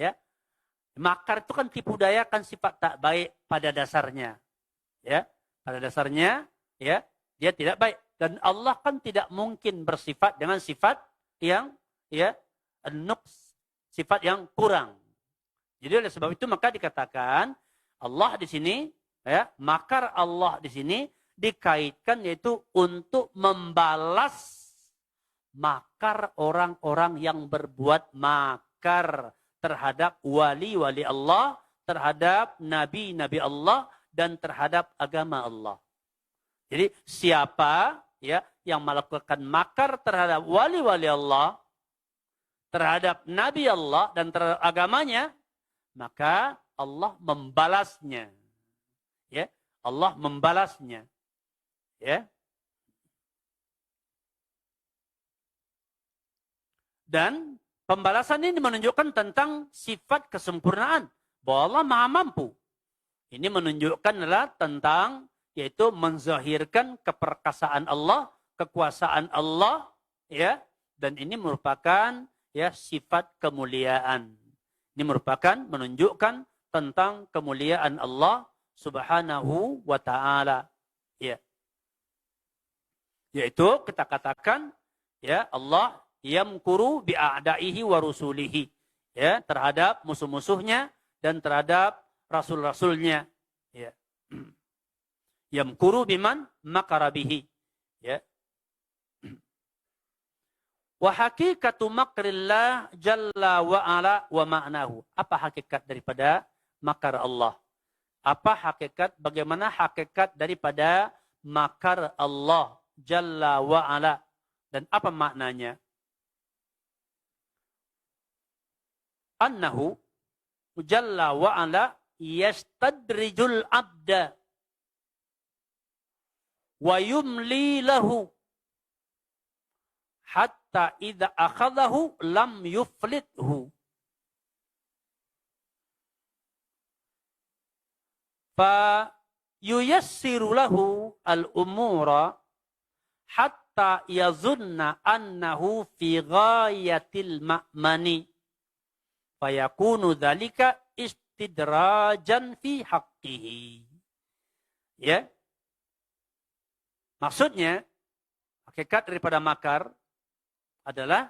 makar itu kan tipu daya, kan sifat tak baik pada dasarnya. Pada dasarnya dia tidak baik. Dan Allah kan tidak mungkin bersifat dengan sifat yang nuqs, sifat yang kurang. Jadi oleh sebab itu maka dikatakan Allah di sini makar Allah di sini dikaitkan yaitu untuk membalas makar orang-orang yang berbuat makar terhadap wali-wali Allah, terhadap nabi-nabi Allah, dan terhadap agama Allah. Jadi siapa yang melakukan makar terhadap wali-wali Allah, terhadap nabi Allah, dan terhadap agamanya, maka Allah membalasnya. Allah membalasnya. Dan pembalasan ini menunjukkan tentang sifat kesempurnaan. Bahwa Allah maha mampu. Ini menunjukkan adalah tentang yaitu menzahirkan keperkasaan Allah, kekuasaan Allah, Dan ini merupakan ya sifat kemuliaan. Ini merupakan menunjukkan tentang kemuliaan Allah Subhanahu wa taala. Ya. Yaitu kita katakan ya Allah yamkuru bi'a'daihi wa rusulihi, ya, terhadap musuh-musuhnya dan terhadap rasul-rasulnya, ya. Yamkuru biman makara bihi, ya. Wa haqiqatu makrillah jalla wa ala wa ma'nahu. Apa hakikat daripada makar Allah? Apa hakikat, bagaimana hakikat daripada makar Allah jalla wa ala, dan apa maknanya? Annahu jalla wa ala yastadrijul abda wa yumli lahu hatta idza akhadahu lam yuflithu. Fa yuyassiru lahu al-umura hatta yazunna annahu fi ghayatil ma'mani. Fayakunu dzalika istidrajan fi haqqihi. Ya. Maksudnya, hakikat daripada makar adalah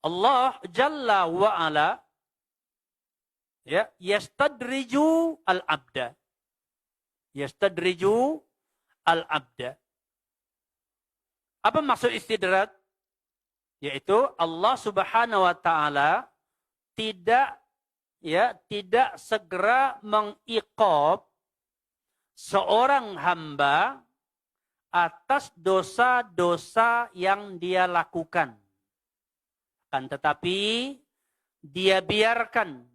Allah Jalla wa Ala ya yastadriju al-abda. Yastadriju al-abda. Apa maksud istidraj? Yaitu Allah Subhanahu wa taala tidak segera mengiqab seorang hamba atas dosa-dosa yang dia lakukan. Akan tetapi dia biarkan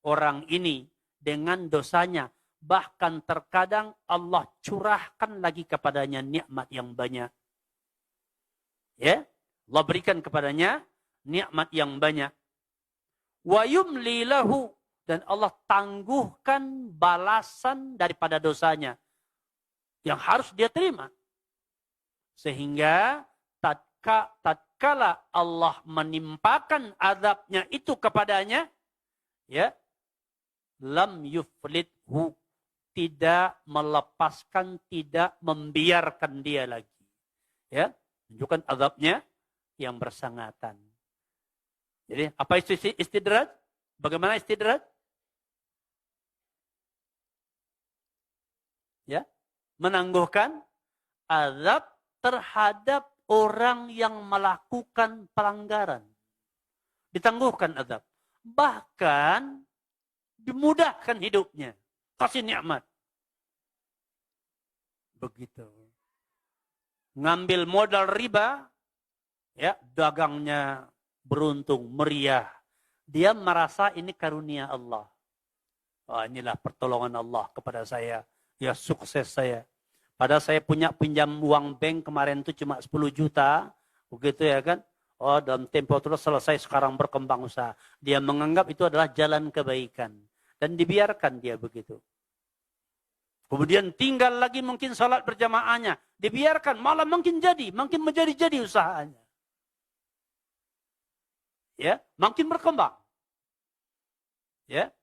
orang ini dengan dosanya. Bahkan terkadang Allah curahkan lagi kepadanya nikmat yang banyak. Ya, Allah berikan kepadanya nikmat yang banyak. Wa yumli lahu, dan Allah tangguhkan balasan daripada dosanya yang harus dia terima. Sehingga tatkala Allah menimpakan azabnya itu kepadanya, ya, lam yuflithu, tidak melepaskan, tidak membiarkan dia lagi. Ya, menunjukkan azabnya yang bersangatan. Jadi apa istidraj? Bagaimana istidraj? Ya, menangguhkan azab terhadap orang yang melakukan pelanggaran. Ditangguhkan azab. Bahkan dimudahkan hidupnya. Kasih nikmat. Begitu. Ngambil modal riba, ya, dagangnya beruntung, meriah. Dia merasa ini karunia Allah. Oh, inilah pertolongan Allah kepada saya. Ya, sukses saya. Padahal saya punya pinjam uang bank kemarin itu cuma 10 juta. Begitu ya kan. Oh, dalam tempo terus selesai, sekarang berkembang usaha. Dia menganggap itu adalah jalan kebaikan. Dan dibiarkan dia begitu. Kemudian tinggal lagi mungkin salat berjamaahnya. Dibiarkan, malah makin menjadi usahanya. Ya, makin berkembang. Ya.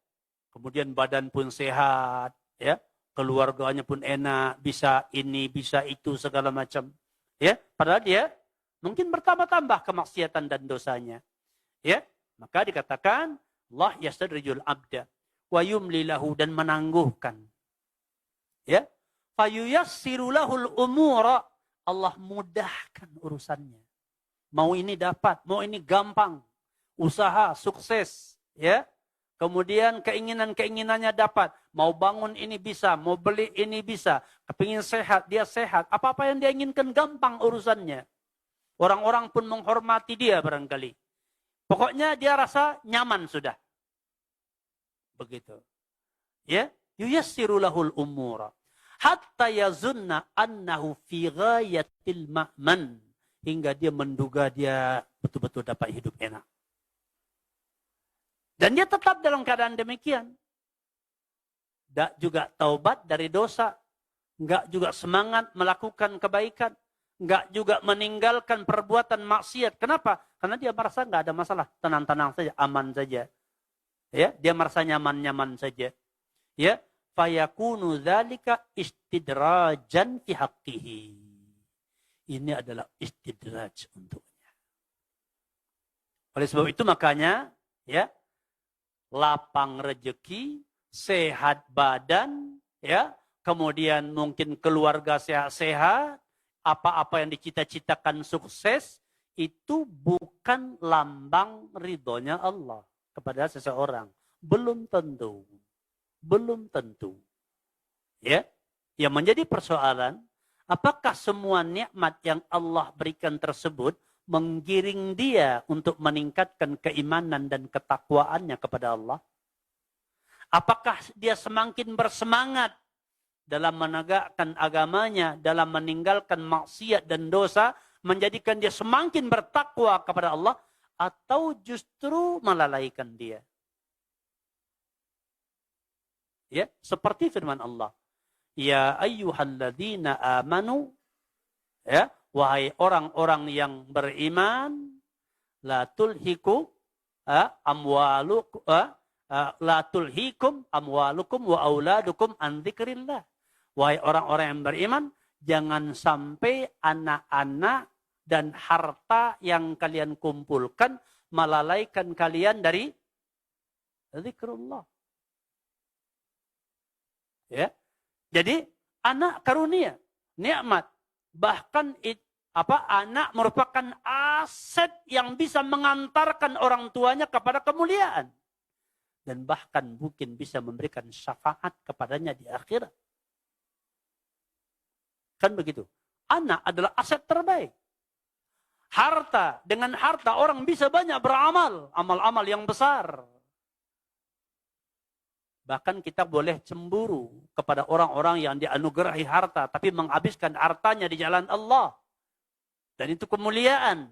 Kemudian badan pun sehat, ya. Keluarganya pun enak, bisa ini, bisa itu, segala macam. Ya, padahal dia mungkin bertambah-tambah kemaksiatan dan dosanya. Ya, maka dikatakan Allah yastadrijul abda wa yumli lahu, dan menangguhkan. Ya, fayuyassiru lahul umura, Allah mudahkan urusannya. Mau ini dapat, mau ini gampang. Usaha sukses, ya. Kemudian keinginan-keinginannya dapat. Mau bangun ini bisa, mau beli ini bisa. Kepingin sehat, dia sehat. Apa-apa yang dia inginkan gampang urusannya. Orang-orang pun menghormati dia barangkali. Pokoknya dia rasa nyaman sudah. Begitu. Ya, yuyassiru lahul umura hatta yazunna annahu fi ghayatil ma'man, hingga dia menduga dia betul-betul dapat hidup enak. Dan dia tetap dalam keadaan demikian. Tidak juga taubat dari dosa. Enggak juga semangat melakukan kebaikan. nggak juga meninggalkan perbuatan maksiat. Kenapa? Karena dia merasa nggak ada masalah, tenang-tenang saja, aman saja. Ya, dia merasa nyaman-nyaman saja. Ya, fayakunu dzalika istidrajan fi haqqihi. Ini adalah istidraj untuknya. Oleh sebab itu makanya, ya, lapang rezeki, sehat badan, ya, kemudian mungkin keluarga sehat-sehat, apa-apa yang dicita-citakan sukses, itu bukan lambang ridhonya Allah kepada seseorang. Belum tentu. Belum tentu. Ya, yang menjadi persoalan, apakah semua nikmat yang Allah berikan tersebut menggiring dia untuk meningkatkan keimanan dan ketakwaannya kepada Allah? Apakah dia semakin bersemangat dalam menegakkan agamanya, dalam meninggalkan maksiat dan dosa, menjadikan dia semakin bertakwa kepada Allah, atau justru melalaikan dia? Ya, seperti firman Allah, ya ayyuhalladzina amanu, ya, wahai orang-orang yang beriman, la tulhikum amwalukum la tulhikum amwalukum wa auladukum an dzikrillah. Wahai orang-orang yang beriman, jangan sampai anak-anak dan harta yang kalian kumpulkan melalaikan kalian dari zikrullah. Ya. Jadi anak karunia, nikmat. Bahkan anak merupakan aset yang bisa mengantarkan orang tuanya kepada kemuliaan. Dan bahkan mungkin bisa memberikan syafaat kepadanya di akhirat. Kan begitu. Anak adalah aset terbaik. Harta, dengan harta orang bisa banyak beramal. Amal-amal yang besar. Bahkan kita boleh cemburu kepada orang-orang yang dianugerahi harta, tapi menghabiskan hartanya di jalan Allah. Dan itu kemuliaan.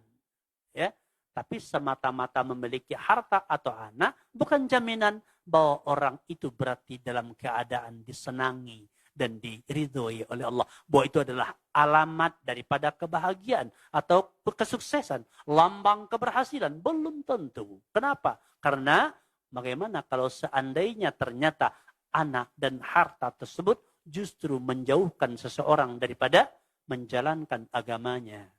Ya. Tapi semata-mata memiliki harta atau anak, bukan jaminan bahwa orang itu berarti dalam keadaan disenangi dan diridhoi oleh Allah. Bahwa itu adalah alamat daripada kebahagiaan atau kesuksesan. Lambang keberhasilan. Belum tentu. Kenapa? Karena bagaimana kalau seandainya ternyata anak dan harta tersebut justru menjauhkan seseorang daripada menjalankan agamanya.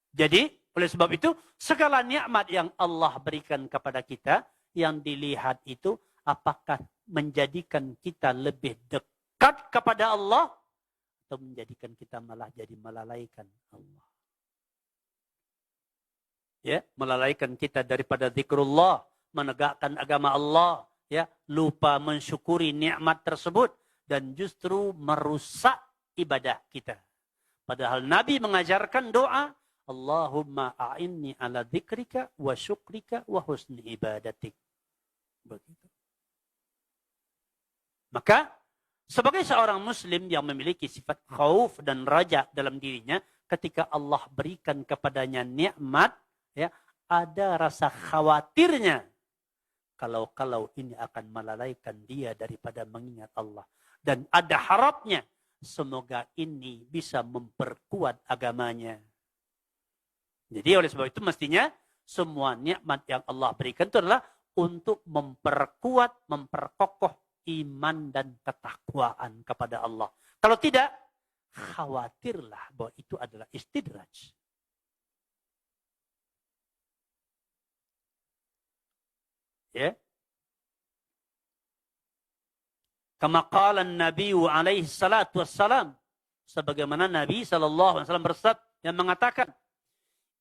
Jadi, oleh sebab itu, segala nikmat yang Allah berikan kepada kita, yang dilihat itu, apakah menjadikan kita lebih dekat kepada Allah, atau menjadikan kita malah jadi melalaikan Allah. Ya, melalaikan kita daripada zikrullah, menegakkan agama Allah, ya, lupa mensyukuri nikmat tersebut, dan justru merusak ibadah kita. Padahal Nabi mengajarkan doa, Allahumma a'inni ala dzikrika wa syukrika wa husni ibadatik. Begitu. Maka sebagai seorang muslim yang memiliki sifat khauf dan raja dalam dirinya, ketika Allah berikan kepadanya nikmat, ya, ada rasa khawatirnya kalau ini akan melalaikan dia daripada mengingat Allah. Dan ada harapnya semoga ini bisa memperkuat agamanya. Jadi oleh sebab itu mestinya semua nikmat yang Allah berikan itu adalah untuk memperkuat, memperkokoh iman dan ketakwaan kepada Allah. Kalau tidak, khawatirlah bahwa itu adalah istidraj. Ya. Kama qala Nabi alaihi salatu wassalam, sebagaimana Nabi sallallahu alaihi wasallam bersabda yang mengatakan,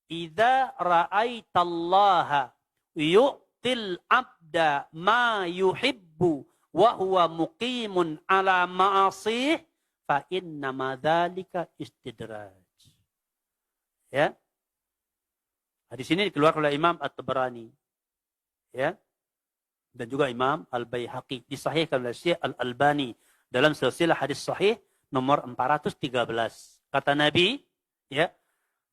"Idza ra'aitallaha yu'til 'abda ma yuhibbu wa huwa muqimun 'ala ma'asih fa inna ma dzalika istidraj." Ya. Hadis ini dikeluarkan oleh Imam At-Tabrani. Ya. Dan juga Imam Al-Baihaqi, disahihkan oleh Syekh Al-Albani dalam silsilah hadis sahih nomor 413. Kata Nabi, ya,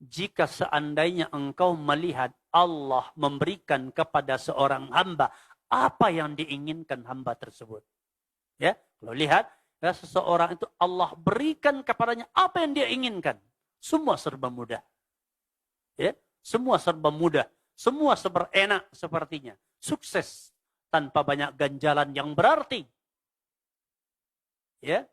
jika seandainya engkau melihat Allah memberikan kepada seorang hamba apa yang diinginkan hamba tersebut. Ya, kalau lihat ya, seseorang itu Allah berikan kepadanya apa yang dia inginkan. Semua serba mudah. Ya, semua serba mudah. Semua enak sepertinya. Sukses tanpa banyak ganjalan yang berarti. Ya.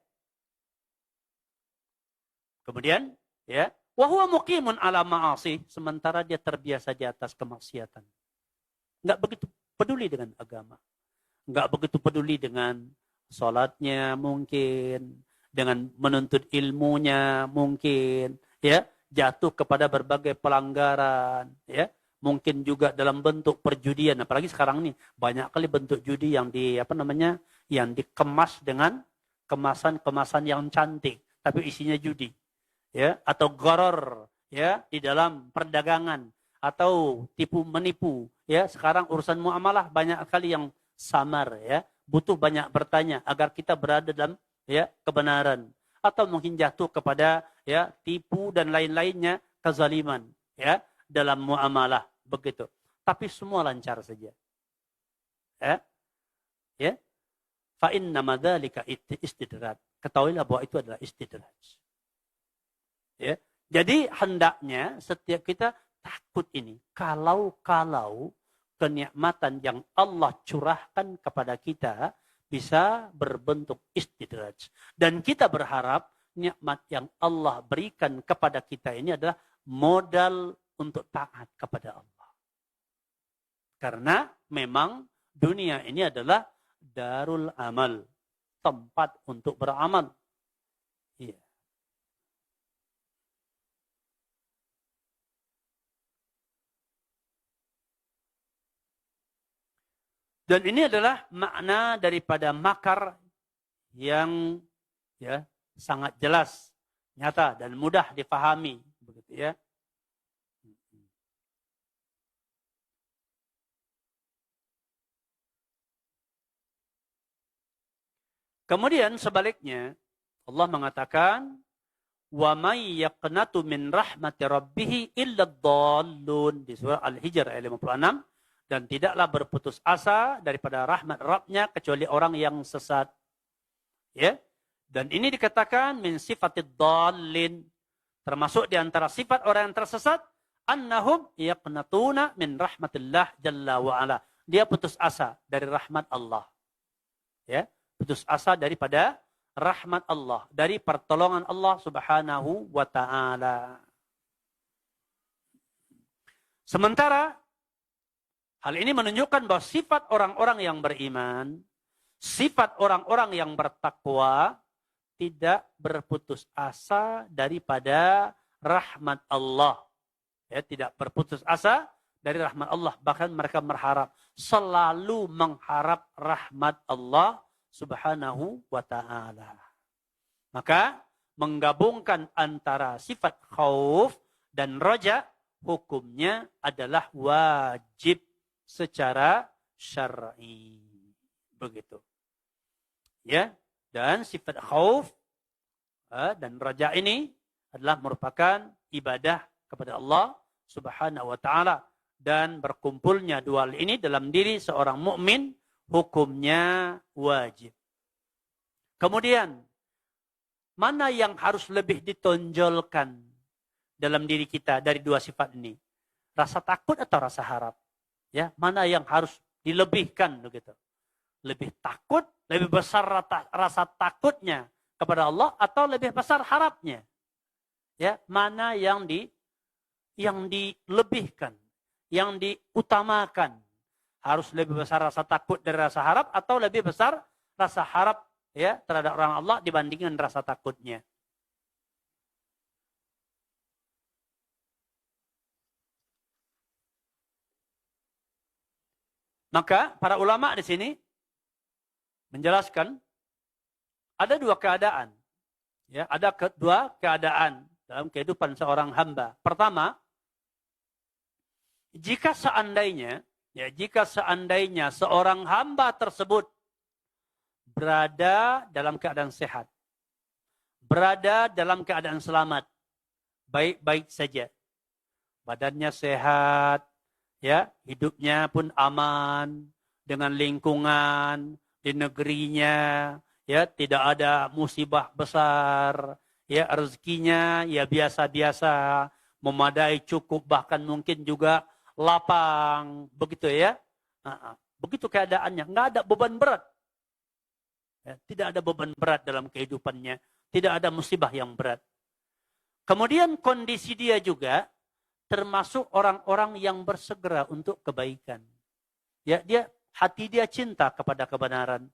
Kemudian, ya, wa huwa muqimun ala ma'asi, sementara dia terbiasa di atas kemaksiatan. Enggak begitu peduli dengan agama. Enggak begitu peduli dengan salatnya mungkin, dengan menuntut ilmunya mungkin, ya, jatuh kepada berbagai pelanggaran, ya. Mungkin juga dalam bentuk perjudian, apalagi sekarang nih banyak kali bentuk judi yang yang dikemas dengan kemasan-kemasan yang cantik tapi isinya judi, ya, atau gharar, ya, di dalam perdagangan, atau tipu menipu, ya. Sekarang urusan muamalah banyak kali yang samar, ya, butuh banyak bertanya agar kita berada dalam, ya, kebenaran, atau mungkin jatuh kepada, ya, tipu dan lain-lainnya, kezaliman, ya, dalam muamalah. Begitu. Tapi semua lancar saja. Ya. Fa inna madzalika istidraj. Ketahuilah bahwa itu adalah istidraj. Ya. Jadi hendaknya setiap kita takut ini. Kalau kenikmatan yang Allah curahkan kepada kita bisa berbentuk istidraj. Dan kita berharap nikmat yang Allah berikan kepada kita ini adalah modal untuk taat kepada Allah. Karena memang dunia ini adalah darul amal, tempat untuk beramal. Iya. Dan ini adalah makna daripada makar yang, ya, sangat jelas, nyata dan mudah dipahami, begitu, ya. Kemudian sebaliknya Allah mengatakan wa may yaqnatu min rahmati rabbih illa dhallun di surah Al-Hijr ayat 56, dan tidaklah berputus asa daripada rahmat Rabbnya kecuali orang yang sesat. Ya. Dan ini dikatakan min sifatid dhallin, termasuk di antara sifat orang yang tersesat annahum yaqnatuna min rahmatillah jalla wa ala. Dia putus asa dari rahmat Allah. Ya. Putus asa daripada rahmat Allah, dari pertolongan Allah Subhanahu wa ta'ala. Sementara hal ini menunjukkan bahwa sifat orang-orang yang beriman, sifat orang-orang yang bertakwa tidak berputus asa daripada rahmat Allah. Ya, tidak berputus asa dari rahmat Allah, bahkan mereka selalu mengharap rahmat Allah Subhanahu wa ta'ala. Maka menggabungkan antara sifat khauf dan roja hukumnya adalah wajib secara syar'i. Begitu. Ya, dan sifat khauf dan roja ini adalah merupakan ibadah kepada Allah Subhanahu wa ta'ala, dan berkumpulnya dua hal ini dalam diri seorang mukmin hukumnya wajib. Kemudian, mana yang harus lebih ditonjolkan dalam diri kita dari dua sifat ini? Rasa takut atau rasa harap? Ya, mana yang harus dilebihkan begitu? Lebih takut, lebih besar rasa takutnya kepada Allah atau lebih besar harapnya? Ya, mana yang dilebihkan, yang diutamakan? Harus lebih besar rasa takut dari rasa harap atau lebih besar rasa harap, ya, terhadap orang Allah dibandingkan rasa takutnya? Maka para ulama di sini menjelaskan ada dua keadaan. Ya, ada dua keadaan dalam kehidupan seorang hamba. Pertama, jika seandainya seorang hamba tersebut berada dalam keadaan sehat, berada dalam keadaan selamat, baik-baik saja, badannya sehat, ya, hidupnya pun aman, dengan lingkungan di negerinya ya tidak ada musibah besar, ya rezekinya ya biasa-biasa, memadai, cukup, bahkan mungkin juga lapang, begitu ya. Begitu keadaannya, nggak ada beban berat. Ya, tidak ada beban berat dalam kehidupannya, tidak ada musibah yang berat. Kemudian kondisi dia juga termasuk orang-orang yang bersegera untuk kebaikan. Ya, hati dia cinta kepada kebenaran.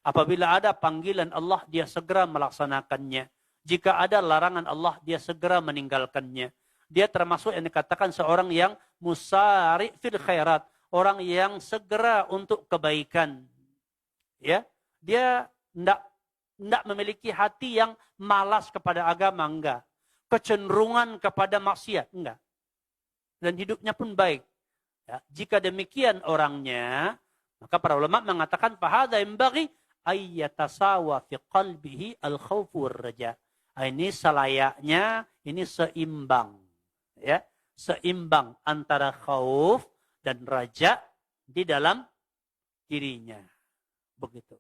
Apabila ada panggilan Allah, dia segera melaksanakannya. Jika ada larangan Allah, dia segera meninggalkannya. Dia termasuk yang dikatakan seorang yang musari fil khairat, orang yang segera untuk kebaikan. Ya, dia tidak memiliki hati yang malas kepada agama, enggak. Kecenderungan kepada maksiat, enggak. Dan hidupnya pun baik. Ya, jika demikian orangnya, maka para ulama mengatakan fahadha yanbaghi ayyatasawa fi qalbihi al-khaufu war-raja. Ini selayaknya, ini seimbang. Ya, seimbang antara khauf dan raja di dalam dirinya. Begitu.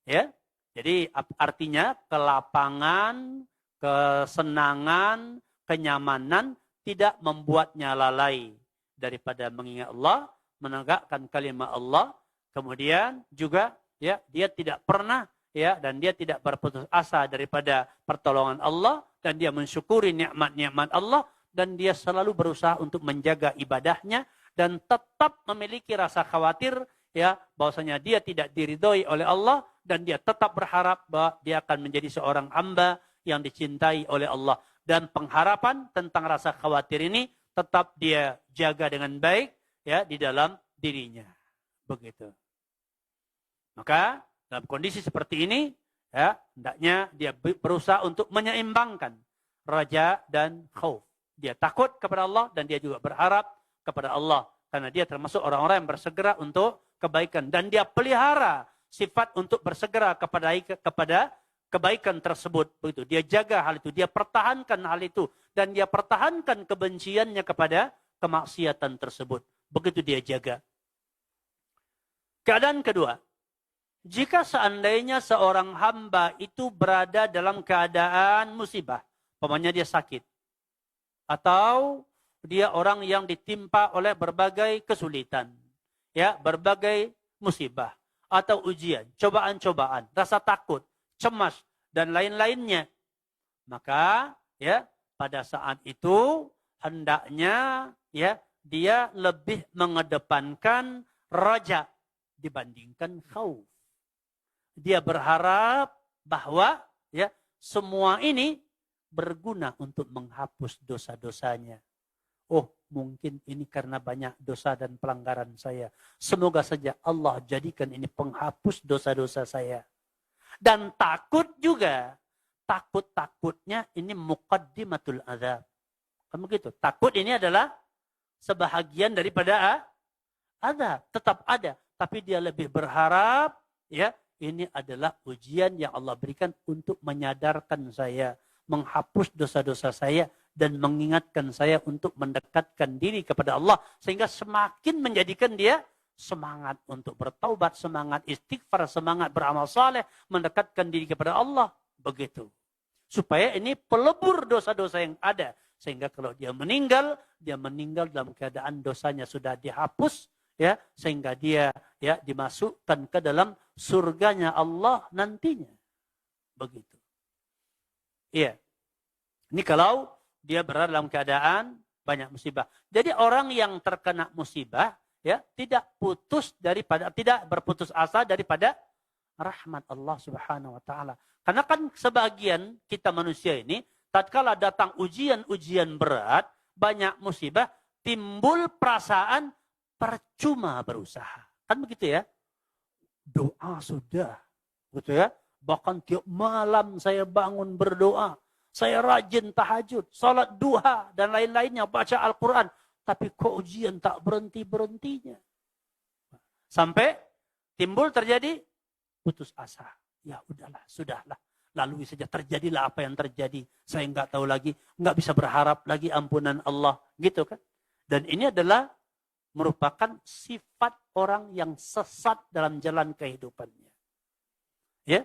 Ya. Jadi artinya kelapangan, kesenangan, kenyamanan tidak membuatnya lalai daripada mengingat Allah, menegakkan kalimat Allah, kemudian juga ya dia tidak pernah ya dan dia tidak berputus asa daripada pertolongan Allah, dan dia mensyukuri nikmat-nikmat Allah, dan dia selalu berusaha untuk menjaga ibadahnya dan tetap memiliki rasa khawatir ya bahwasanya dia tidak diridhoi oleh Allah, dan dia tetap berharap bahwa dia akan menjadi seorang hamba yang dicintai oleh Allah, dan pengharapan tentang rasa khawatir ini tetap dia jaga dengan baik ya di dalam dirinya. Begitu. Maka dalam kondisi seperti ini ya hendaknya dia berusaha untuk menyeimbangkan raja dan khauf. Dia takut kepada Allah dan dia juga berharap kepada Allah, karena dia termasuk orang-orang yang bersegera untuk kebaikan, dan dia pelihara sifat untuk bersegera kepada kebaikan tersebut. Begitu. Dia jaga hal itu, dia pertahankan hal itu, dan dia pertahankan kebenciannya kepada kemaksiatan tersebut. Begitu dia jaga. Keadaan kedua, jika seandainya seorang hamba itu berada dalam keadaan musibah, umpamanya dia sakit, atau dia orang yang ditimpa oleh berbagai kesulitan, ya, berbagai musibah atau ujian, cobaan-cobaan, rasa takut, cemas dan lain-lainnya, maka ya pada saat itu hendaknya ya dia lebih mengedepankan raja dibandingkan khauf. Dia berharap bahwa ya semua ini berguna untuk menghapus dosa-dosanya. Oh, mungkin ini karena banyak dosa dan pelanggaran saya. Semoga saja Allah jadikan ini penghapus dosa-dosa saya. Dan takut juga. Takut-takutnya ini muqaddimatul azab. Kan begitu. Takut ini adalah sebahagian daripada azab. Tetap ada. Tapi dia lebih berharap, ya, ini adalah ujian yang Allah berikan untuk menyadarkan saya, menghapus dosa-dosa saya, dan mengingatkan saya untuk mendekatkan diri kepada Allah. Sehingga semakin menjadikan dia semangat untuk bertaubat, semangat istighfar, semangat beramal saleh, mendekatkan diri kepada Allah. Begitu. Supaya ini pelebur dosa-dosa yang ada. Sehingga kalau dia meninggal dalam keadaan dosanya sudah dihapus, ya, sehingga dia ya dimasukkan ke dalam surganya Allah nantinya. Begitu. Iya. Ini kalau dia berada dalam keadaan banyak musibah. Jadi orang yang terkena musibah ya tidak berputus asa daripada rahmat Allah Subhanahu wa taala. Karena kan sebagian kita manusia ini tatkala datang ujian-ujian berat, banyak musibah, timbul perasaan percuma berusaha. Kan begitu ya? Doa sudah. Gitu ya? Bahkan tiap malam saya bangun berdoa. Saya rajin tahajud, salat duha, dan lain-lainnya, baca Al-Quran. Tapi kok ujian tak berhenti-berhentinya. Sampai timbul terjadi putus asa. Ya udahlah, sudahlah. Lalui saja, terjadilah apa yang terjadi. Saya nggak tahu lagi, nggak bisa berharap lagi ampunan Allah. Gitu kan. Dan ini adalah merupakan sifat orang yang sesat dalam jalan kehidupannya. Ya.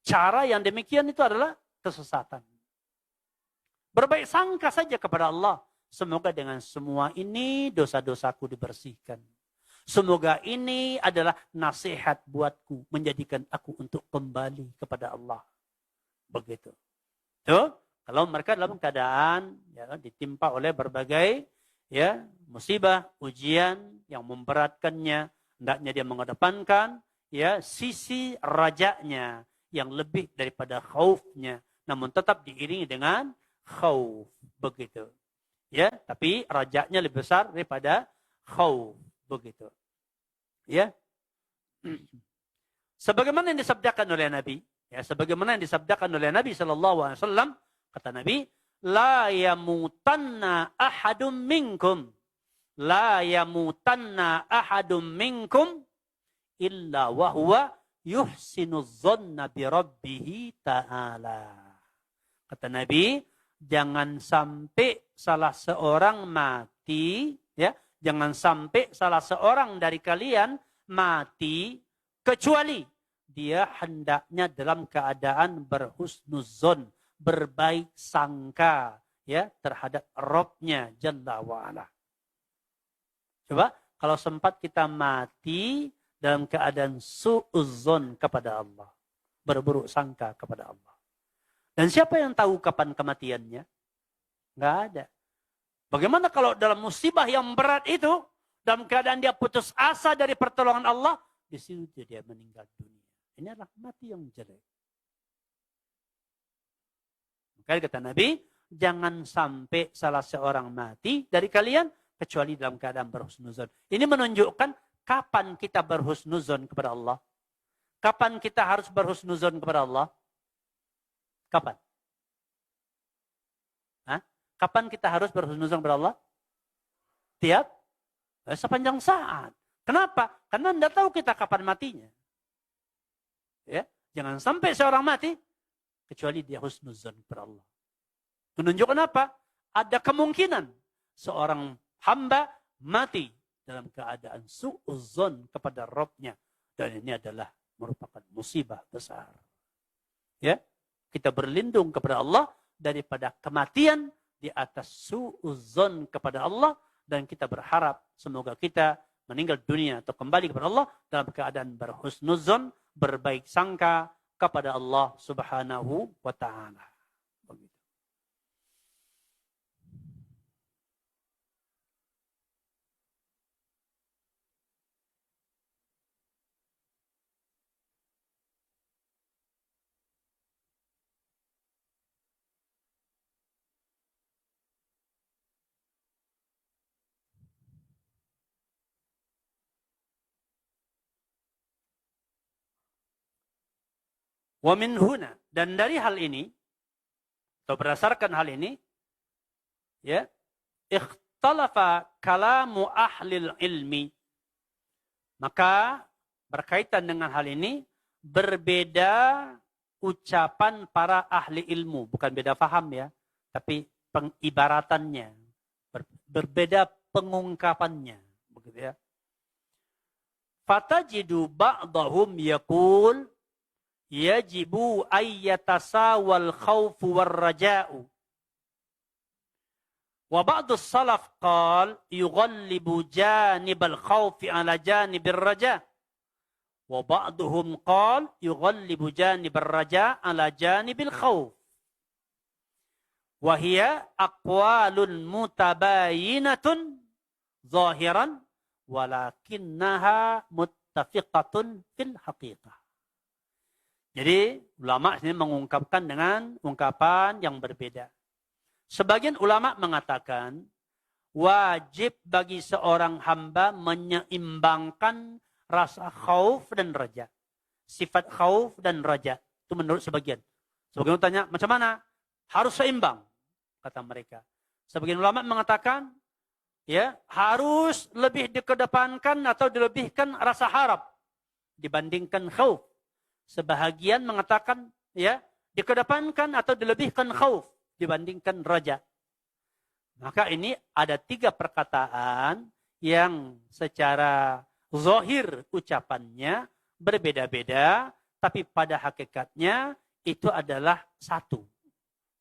cara yang demikian itu adalah kesesatan. Berbaik sangka saja kepada Allah. Semoga dengan semua ini dosa-dosaku dibersihkan. Semoga ini adalah nasihat buatku, menjadikan aku untuk kembali kepada Allah. Begitu. Tuh, kalau mereka dalam keadaan ya, ditimpa oleh berbagai ya musibah, ujian yang memberatkannya, hendaknya dia mengedepankan ya sisi rajanya yang lebih daripada khaufnya, namun tetap diiringi dengan khauf, begitu. Ya, tapi rajanya lebih besar daripada khauf, begitu. Ya. Sebagaimana yang disabdakan oleh Nabi, ya, sebagaimana yang disabdakan oleh Nabi sallallahu alaihi wasallam, kata Nabi, la yamutanna ahadum minkum. La yamutanna ahadum minkum illa wa huwa yuhsinu dhanna bi rabbih ta'ala. Kata Nabi, jangan sampai salah seorang mati, ya, jangan sampai salah seorang dari kalian mati kecuali dia hendaknya dalam keadaan berhusnuzon, berbaik sangka ya terhadap Rabb-nya Jalla wa Ala. Coba kalau sempat kita mati dalam keadaan su'uzzon kepada Allah, berburuk sangka kepada Allah. Dan siapa yang tahu kapan kematiannya? Enggak ada. Bagaimana kalau dalam musibah yang berat itu, dalam keadaan dia putus asa dari pertolongan Allah, di situ dia meninggal dunia. Ini adalah mati yang jelek. Makanya kata Nabi, jangan sampai salah seorang mati dari kalian, kecuali dalam keadaan berhusnuzon. Ini menunjukkan kapan kita berhusnuzon kepada Allah. Kapan kita harus berhusnuzon kepada Allah? Kapan? Hah? Kapan kita harus berhusnuzon kepada Allah? Tiap sepanjang saat. Kenapa? Karena tidak tahu kita kapan matinya. Ya, jangan sampai seorang mati kecuali dia husnuzon kepada Allah. Menunjukkan apa? Ada kemungkinan seorang hamba mati dalam keadaan su'uzzon kepada Rabb-nya. Dan ini adalah merupakan musibah besar. Ya, kita berlindung kepada Allah daripada kematian di atas su'uzzon kepada Allah, dan kita berharap semoga kita meninggal dunia atau kembali kepada Allah dalam keadaan berhusnuzon, berbaik sangka kepada Allah Subhanahu wa taala. Begitu. Wa min huna, dan dari hal ini atau berdasarkan hal ini ya, ikhtalafa kalamu ahlil ilmi. Maka berkaitan dengan hal ini berbeda ucapan para ahli ilmu, bukan beda faham ya, tapi pengibaratannya, berbeda pengungkapannya, begitu ya. Fatajidu ba'dahum yaqul yajibu ayyatasawal khawfu war raja'u. Wa ba'du salaf qal yughallibu janibal khawfi ala janibir raja'. Wa ba'duhum qal yughallibu janibir raja' ala janibil khawf. Wa hiya aqwalun mutabayinatun zahiran walakinnaha muttafiqatun fil haqiqah. Jadi ulama sini mengungkapkan dengan ungkapan yang berbeda. Sebagian ulama mengatakan wajib bagi seorang hamba menyeimbangkan rasa khauf dan raja. Sifat khauf dan raja. Itu menurut sebagian. Sebagian tanya macam mana? Harus seimbang, kata mereka. Sebagian ulama mengatakan ya harus lebih dikedepankan atau dilebihkan rasa harap dibandingkan khauf. Sebahagian mengatakan ya dikedepankan atau dilebihkan khauf dibandingkan raja. Maka ini ada 3 perkataan yang secara zahir ucapannya berbeda-beda, tapi pada hakikatnya itu adalah satu.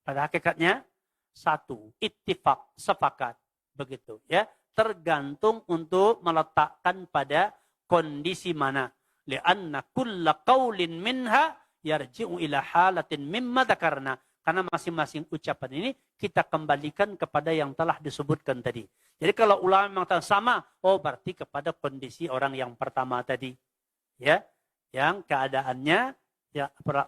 Pada hakikatnya satu, ittifaq, sepakat, begitu ya. Tergantung untuk meletakkan pada kondisi mana. Li'anna kulla qaulin minha yarji'u ila halatin mimma dzakarna. Karena masing-masing ucapan ini kita kembalikan kepada yang telah disebutkan tadi. Jadi kalau ulama mengatakan sama, oh berarti kepada kondisi orang yang pertama tadi. Ya, yang keadaannya ya,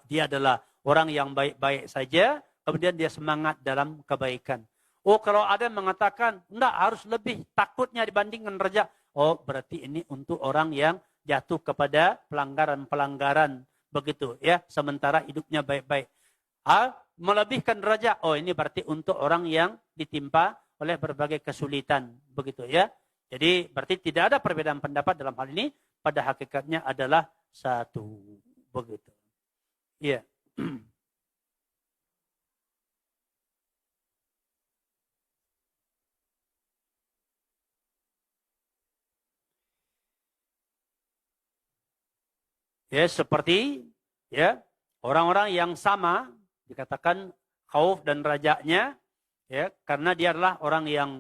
dia adalah orang yang baik-baik saja, kemudian dia semangat dalam kebaikan. Oh, kalau ada yang mengatakan, enggak, harus lebih takutnya dibandingkan raja. Oh, berarti ini untuk orang yang jatuh kepada pelanggaran-pelanggaran. Begitu ya, sementara hidupnya baik-baik. Melebihkan raja, oh ini berarti untuk orang yang ditimpa oleh berbagai kesulitan. Begitu ya. Jadi berarti tidak ada perbedaan pendapat dalam hal ini. Pada hakikatnya adalah satu. Begitu. Iya. Ya, seperti ya orang-orang yang sama dikatakan khauf dan rajanya ya, karena dia adalah orang yang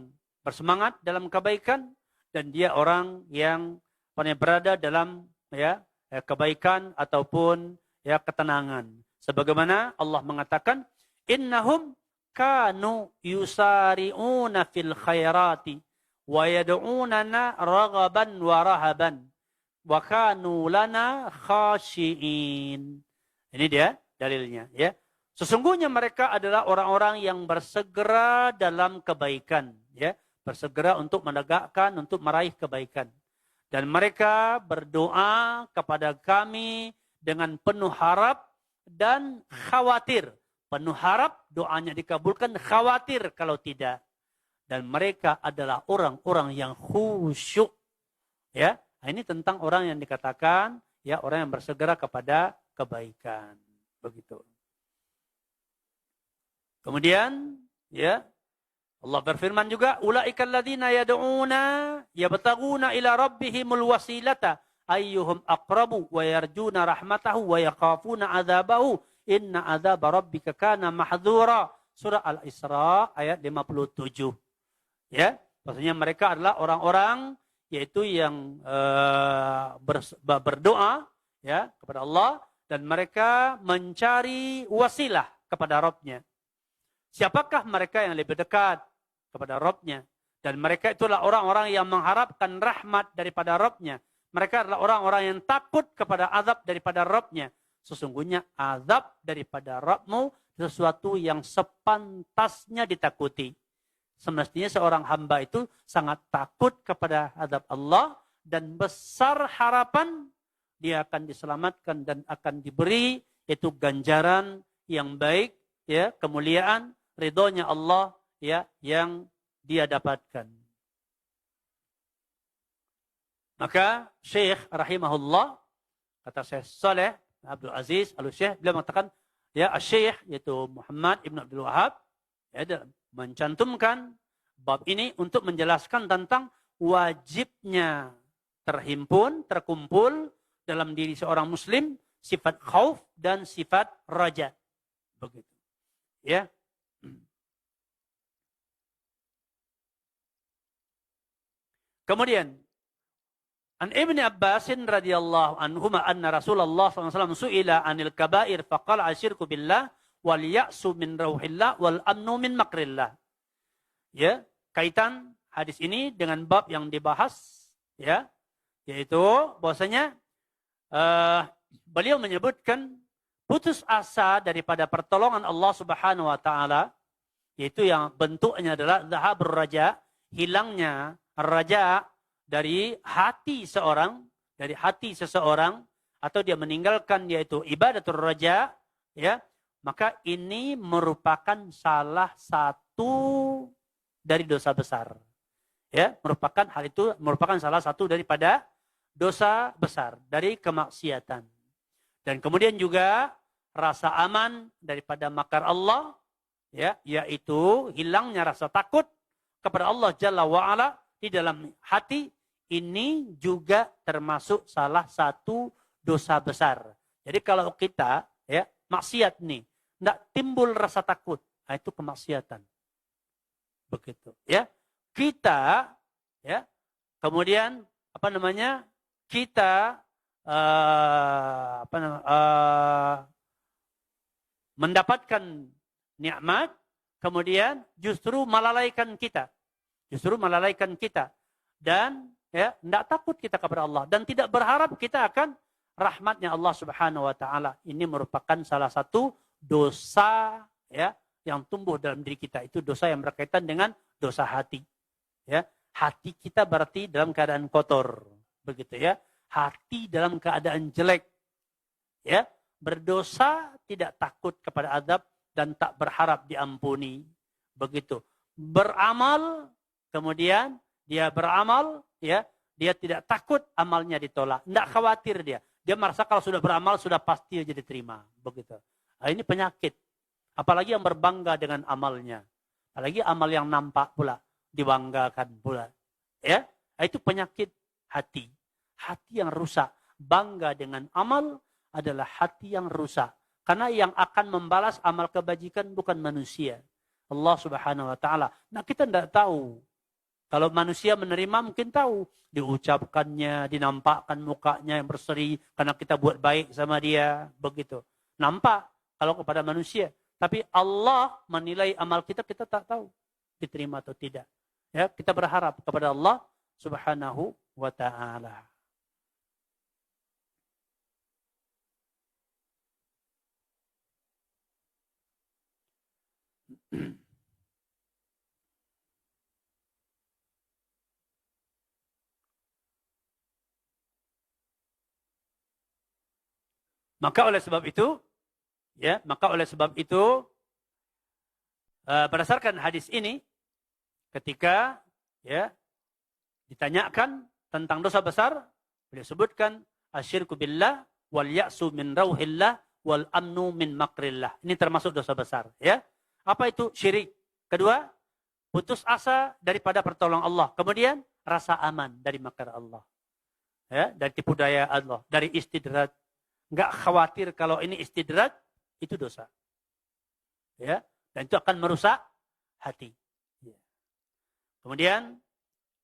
bersemangat dalam kebaikan dan dia orang yang berada dalam ya kebaikan ataupun ya ketenangan. Sebagaimana Allah mengatakan innahum kanu yusari'una fil khairati wa yad'unana raghaban wa rahaban wa kanu lana khashiin. Ini dia dalilnya ya. Sesungguhnya mereka adalah orang-orang yang bersegera dalam kebaikan ya, bersegera untuk menegakkan, untuk meraih kebaikan. Dan mereka berdoa kepada kami dengan penuh harap dan khawatir. Penuh harap doanya dikabulkan, khawatir kalau tidak. Dan mereka adalah orang-orang yang khusyuk ya. Nah, ini tentang orang yang dikatakan ya orang yang bersegera kepada kebaikan. Begitu. Kemudian ya Allah berfirman juga ulaikal ladzina yad'una yabtaguna ila rabbihimul wasilata ayyuhum aqrabu wa yarjuna rahmatahu wa yakhafuna adzabahu inna adzaba rabbika kana mahdhura. Surah Al-Isra ayat 57. Ya, maksudnya mereka adalah orang-orang yaitu yang berdoa ya kepada Allah dan mereka mencari wasilah kepada Rabb-Nya. Siapakah mereka yang lebih dekat kepada Rabb-Nya? Dan mereka itulah orang-orang yang mengharapkan rahmat daripada Rabb-Nya. Mereka adalah orang-orang yang takut kepada azab daripada Rabb-Nya. Sesungguhnya azab daripada Rabb-mu sesuatu yang sepantasnya ditakuti. Semestinya seorang hamba itu sangat takut kepada azab Allah dan besar harapan dia akan diselamatkan dan akan diberi itu ganjaran yang baik, ya, kemuliaan, ridhonya Allah ya yang dia dapatkan. Maka Syekh rahimahullah, kata Syekh Saleh Abdul Aziz Al-Syekh, beliau mengatakan ya Syekh yaitu Muhammad Ibn Abdul Wahab ya, mencantumkan bab ini untuk menjelaskan tentang wajibnya terkumpul dalam diri seorang muslim sifat khauf dan sifat raja. Begitu. Ya. Kemudian an Ibnu Abbas radhiyallahu anhuma anna Rasulullah SAW su'ila anil kabair faqala asyirku billah wal ya'su min rauhillah wal amnu min makrillah. Ya, kaitan hadis ini dengan bab yang dibahas ya, yaitu bahwasanya beliau menyebutkan putus asa daripada pertolongan Allah Subhanahu wa taala, yaitu yang bentuknya adalah zahabur raja, hilangnya raja dari hati seseorang atau dia meninggalkan yaitu ibadatul raja ya, maka ini merupakan salah satu dari dosa besar. Ya, merupakan salah satu daripada dosa besar dari kemaksiatan. Dan kemudian juga rasa aman daripada makar Allah ya, yaitu hilangnya rasa takut kepada Allah Jalla wa Ala di dalam hati, ini juga termasuk salah satu dosa besar. Jadi kalau kita ya maksiat nih, tidak timbul rasa takut, nah, itu kemaksiatan. Begitu, ya. Kita ya kemudian apa namanya? Kita mendapatkan nikmat, kemudian justru melalaikan kita. Justru melalaikan kita. Dan ya, tidak takut kita kepada Allah. Dan tidak berharap kita akan rahmatnya Allah subhanahu wa ta'ala. Ini merupakan salah satu dosa ya yang tumbuh dalam diri kita. Itu dosa yang berkaitan dengan dosa hati. Ya, hati kita berarti dalam keadaan kotor. Begitu ya. Hati dalam keadaan jelek. Ya, berdosa tidak takut kepada azab dan tak berharap diampuni. Begitu. Beramal, kemudian dia beramal, ya, dia tidak takut amalnya ditolak. Tidak khawatir dia. Dia merasa kalau sudah beramal sudah pasti aja diterima. Begitu. Nah, ini penyakit. Apalagi yang berbangga dengan amalnya. Apalagi amal yang nampak pula, dibanggakan pula. Ya, itu penyakit hati. Hati yang rusak. Bangga dengan amal adalah hati yang rusak. Karena yang akan membalas amal kebajikan bukan manusia. Allah subhanahu wa ta'ala. Nah, kita tidak tahu. Kalau manusia menerima mungkin tahu. Diucapkannya, dinampakkan mukanya yang berseri. Karena kita buat baik sama dia. Begitu. Nampak kalau kepada manusia. Tapi Allah menilai amal kita, kita tak tahu. Diterima atau tidak. Ya, kita berharap kepada Allah subhanahu wa ta'ala. Maka oleh sebab itu, berdasarkan hadis ini, ketika ya ditanyakan tentang dosa besar, beliau sebutkan asyirku billah wal ya'su min rauhillah wal amnu min makrillah. Ini termasuk dosa besar. Ya, apa itu syirik? Kedua, putus asa daripada pertolongan Allah. Kemudian rasa aman dari makar Allah. Ya, dari tipu daya Allah, dari istidraj. Enggak khawatir kalau ini istidraj, itu dosa. Ya, dan itu akan merusak hati. Ya. Kemudian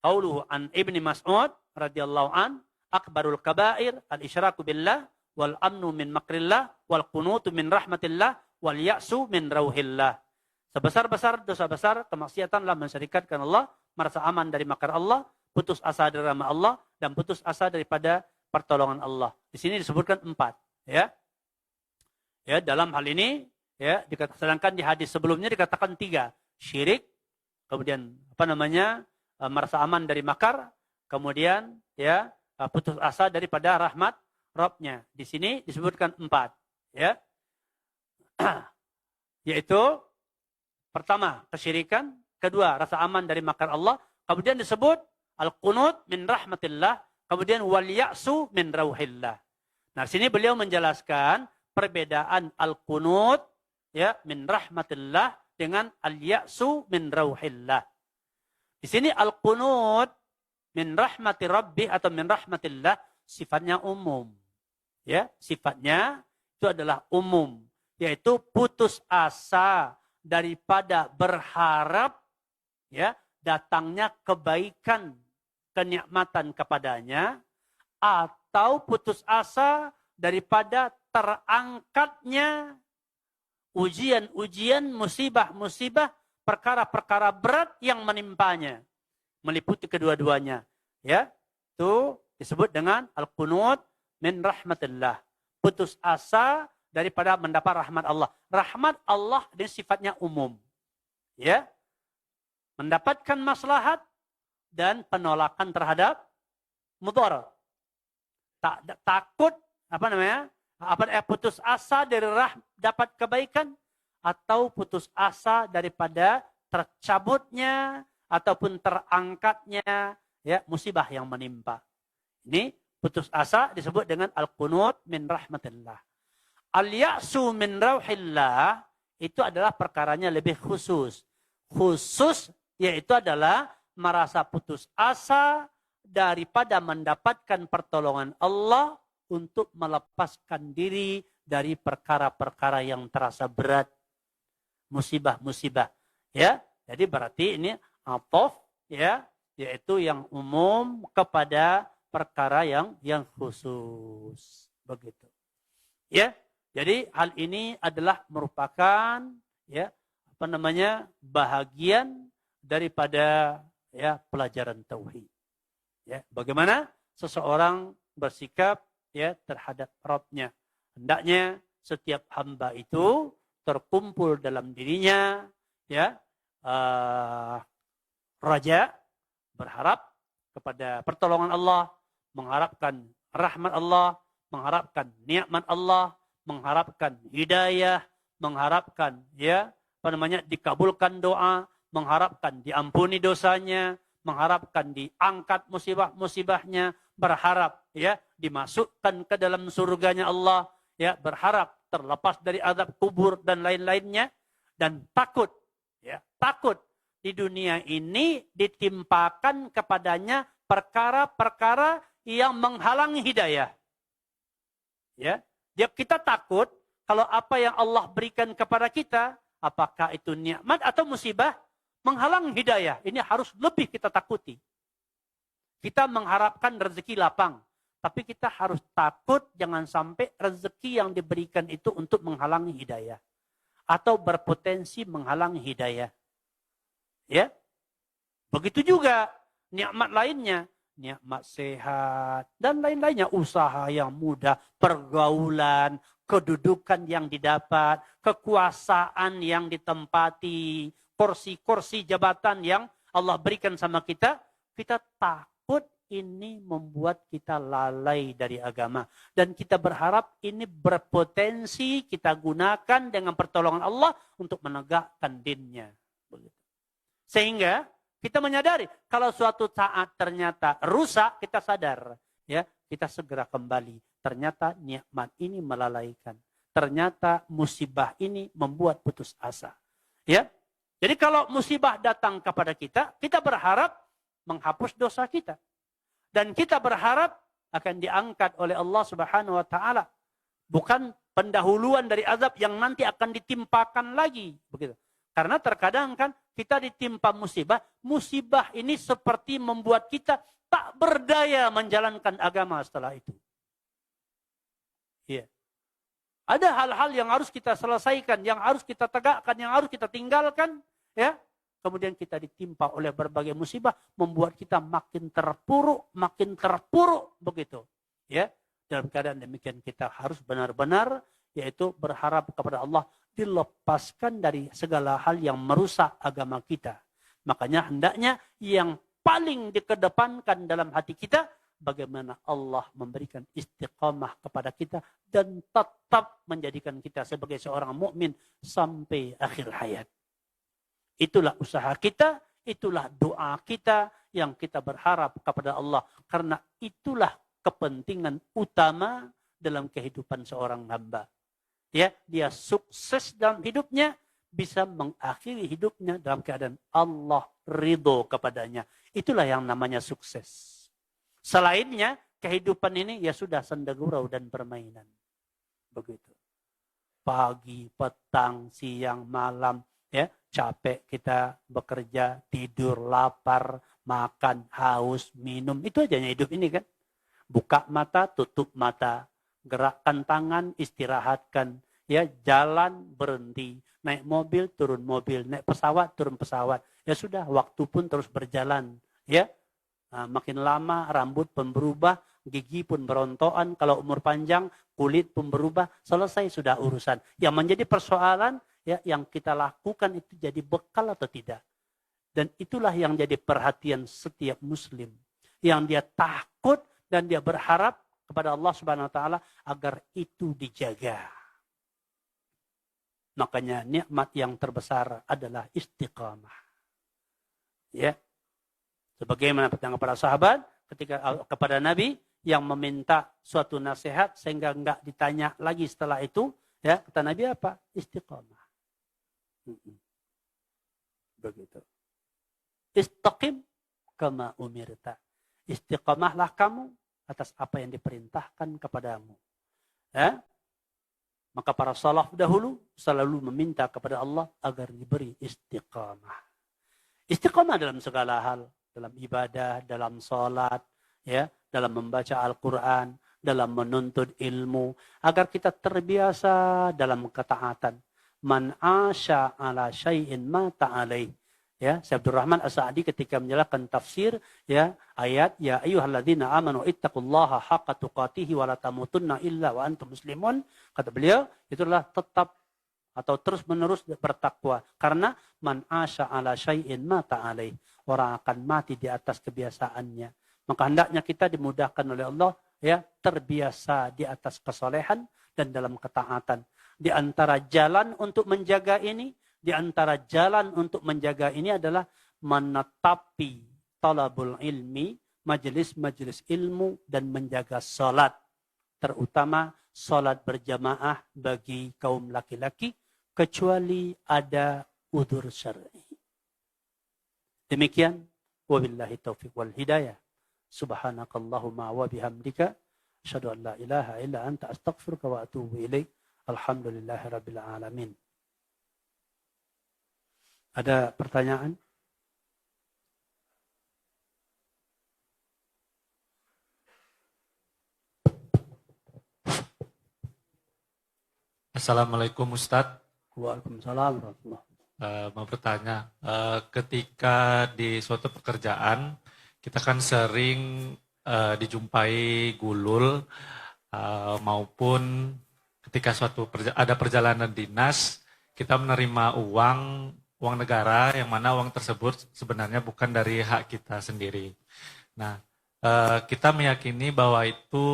qauluhu an Ibnu Mas'ud radhiyallahu an, akbarul kabair al-isyraku billah wal amnu min makrillah wal qunutu min rahmatillah wal ya'su min rauhillah. Sebesar-besar dosa besar kemaksiatanlah mensyirikatkan Allah, merasa aman dari makar Allah, putus asa dari rahmat Allah, dan putus asa daripada pertolongan Allah. Di sini disebutkan 4, ya. Ya, dalam hal ini ya sedangkan di hadis sebelumnya dikatakan 3, syirik, kemudian merasa aman dari makar, kemudian ya putus asa daripada rahmat Rabb-nya. Di sini disebutkan 4, ya. Yaitu pertama kesyirikan, kedua rasa aman dari makar Allah, kemudian disebut al-qunut min rahmatillah, kemudian wal ya'su min rauhillah. Nah, sini beliau menjelaskan perbedaan al-qunut ya min rahmatillah dengan al-ya'su min rauhillah. Di sini al-qunut min rahmati rabbi atau min rahmatillah sifatnya umum. Ya, sifatnya itu adalah umum, yaitu putus asa daripada berharap ya datangnya kebaikan, kenikmatan kepadanya, atau putus asa daripada terangkatnya ujian-ujian, musibah-musibah, perkara-perkara berat yang menimpanya, meliputi kedua-duanya. Ya, itu disebut dengan al-qunut min rahmatillah, putus asa daripada mendapat rahmat Allah. Rahmat Allah ini sifatnya umum. Ya, mendapatkan maslahat dan penolakan terhadap mudarat. Takut putus asa dari dapat kebaikan, atau putus asa daripada tercabutnya ataupun terangkatnya ya musibah yang menimpa. Ini putus asa disebut dengan al-qunut min rahmatillah. Al-ya'su min rauhillah itu adalah perkaranya lebih khusus. Khusus yaitu adalah merasa putus asa daripada mendapatkan pertolongan Allah, untuk melepaskan diri dari perkara-perkara yang terasa berat, musibah-musibah. Ya, jadi berarti ini atof, ya, yaitu yang umum kepada perkara yang khusus. Begitu. Ya, jadi hal ini adalah merupakan ya bahagian daripada ya pelajaran tauhid. Ya, bagaimana seseorang bersikap ya terhadap Rabb-nya. Hendaknya setiap hamba itu terkumpul dalam dirinya ya raja, berharap kepada pertolongan Allah, mengharapkan rahmat Allah, mengharapkan nikmat Allah, mengharapkan hidayah, mengharapkan dikabulkan doa, mengharapkan diampuni dosanya, mengharapkan diangkat musibah-musibahnya, berharap ya dimasukkan ke dalam surganya Allah, ya berharap terlepas dari azab kubur dan lain-lainnya, dan takut di dunia ini ditimpakan kepadanya perkara-perkara yang menghalangi hidayah. Ya, kita takut kalau apa yang Allah berikan kepada kita, apakah itu nikmat atau musibah, menghalang hidayah. Ini harus lebih kita takuti. Kita mengharapkan rezeki lapang, tapi kita harus takut jangan sampai rezeki yang diberikan itu untuk menghalangi hidayah atau berpotensi menghalangi hidayah. Ya, begitu juga nikmat lainnya, nikmat sehat dan lain-lainnya, usaha yang mudah, pergaulan, kedudukan yang didapat, kekuasaan yang ditempati, kursi-kursi jabatan yang Allah berikan sama kita, kita takut ini membuat kita lalai dari agama. Dan kita berharap ini berpotensi kita gunakan dengan pertolongan Allah untuk menegakkan dinnya. Begitu. Sehingga kita menyadari kalau suatu saat ternyata rusak, kita sadar, ya, kita segera kembali. Ternyata nikmat ini melalaikan. Ternyata musibah ini membuat putus asa. Ya. Jadi kalau musibah datang kepada kita, kita berharap menghapus dosa kita. Dan kita berharap akan diangkat oleh Allah Subhanahu wa taala. Bukan pendahuluan dari azab yang nanti akan ditimpakan lagi, begitu. Karena terkadang kan kita ditimpa musibah, musibah ini seperti membuat kita tak berdaya menjalankan agama setelah itu. Iya. Ada hal-hal yang harus kita selesaikan, yang harus kita tegakkan, yang harus kita tinggalkan, ya. Kemudian kita ditimpa oleh berbagai musibah, membuat kita makin terpuruk begitu. Ya. Dalam keadaan demikian kita harus benar-benar yaitu berharap kepada Allah dilepaskan dari segala hal yang merusak agama kita. Makanya hendaknya yang paling dikedepankan dalam hati kita, bagaimana Allah memberikan istiqamah kepada kita dan tetap menjadikan kita sebagai seorang mukmin sampai akhir hayat. Itulah usaha kita, itulah doa kita yang kita berharap kepada Allah. Karena itulah kepentingan utama dalam kehidupan seorang hamba. Ya, dia sukses dalam hidupnya, bisa mengakhiri hidupnya dalam keadaan Allah ridho kepadanya. Itulah yang namanya sukses. Selainnya, kehidupan ini ya sudah sendagurau dan permainan. Begitu. Pagi, petang, siang, malam, ya, capek kita bekerja, tidur, lapar, makan, haus, minum. Itu aja hidup ini kan. Buka mata, tutup mata. Gerakkan tangan, istirahatkan. Ya, jalan, berhenti. Naik mobil, turun mobil. Naik pesawat, turun pesawat. Ya sudah, waktu pun terus berjalan. Ya, nah, makin lama rambut pun berubah, gigi pun berontokan. Kalau umur panjang, kulit pun berubah. Selesai sudah urusan. Yang menjadi persoalan, ya, yang kita lakukan itu jadi bekal atau tidak. Dan itulah yang jadi perhatian setiap muslim. Yang dia takut dan dia berharap kepada Allah Subhanahu wa taala agar itu dijaga. Makanya nikmat yang terbesar adalah istiqamah. Ya. Sebagaimana pertanyaan para sahabat ketika kepada Nabi yang meminta suatu nasihat sehingga enggak ditanya lagi setelah itu, ya, kata Nabi apa? Istiqamah. Begitu. Istaqim kama umirta. Istiqamahlah kamu atas apa yang diperintahkan kepadamu. Ya? Maka para salaf dahulu selalu meminta kepada Allah agar diberi istiqamah. Istiqamah dalam segala hal, dalam ibadah, dalam salat, ya, dalam membaca Al-Quran, dalam menuntut ilmu, agar kita terbiasa dalam ketaatan. Man asya ala syai'in mata alaih. Ya, Syekh Abdul Rahman As-Sa'di ketika menjelaskan tafsir ya ayat ya ayyuhalladzina amanu ittaqullaha haqqa tuqatih wa la tamutunna illa wa antum muslimun, kata beliau itulah tetap atau terus-menerus bertakwa karena man asya ala syai'in mata alaih, orang akan mati di atas kebiasaannya. Maka hendaknya kita dimudahkan oleh Allah ya terbiasa di atas kesolehan dan dalam ketaatan. Di antara jalan untuk menjaga ini, di antara jalan untuk menjaga ini adalah menetapi talabul ilmi, majelis-majelis ilmu, dan menjaga salat. Terutama salat berjamaah bagi kaum laki-laki, kecuali ada udzur syar'i. Demikian, wabillahi taufiq wal hidayah. Subhanakallahumma wa bihamdika, asyhadu an la ilaha illa anta astaghfiruka wa atubu ilaik. Alhamdulillahi rabbil alamin. Ada pertanyaan? Assalamualaikum Ustadz. Waalaikumsalam warahmatullahi Mau bertanya, ketika di suatu pekerjaan kita kan sering dijumpai gulul maupun ketika ada perjalanan dinas kita menerima uang negara yang mana uang tersebut sebenarnya bukan dari hak kita sendiri. Nah, kita meyakini bahwa itu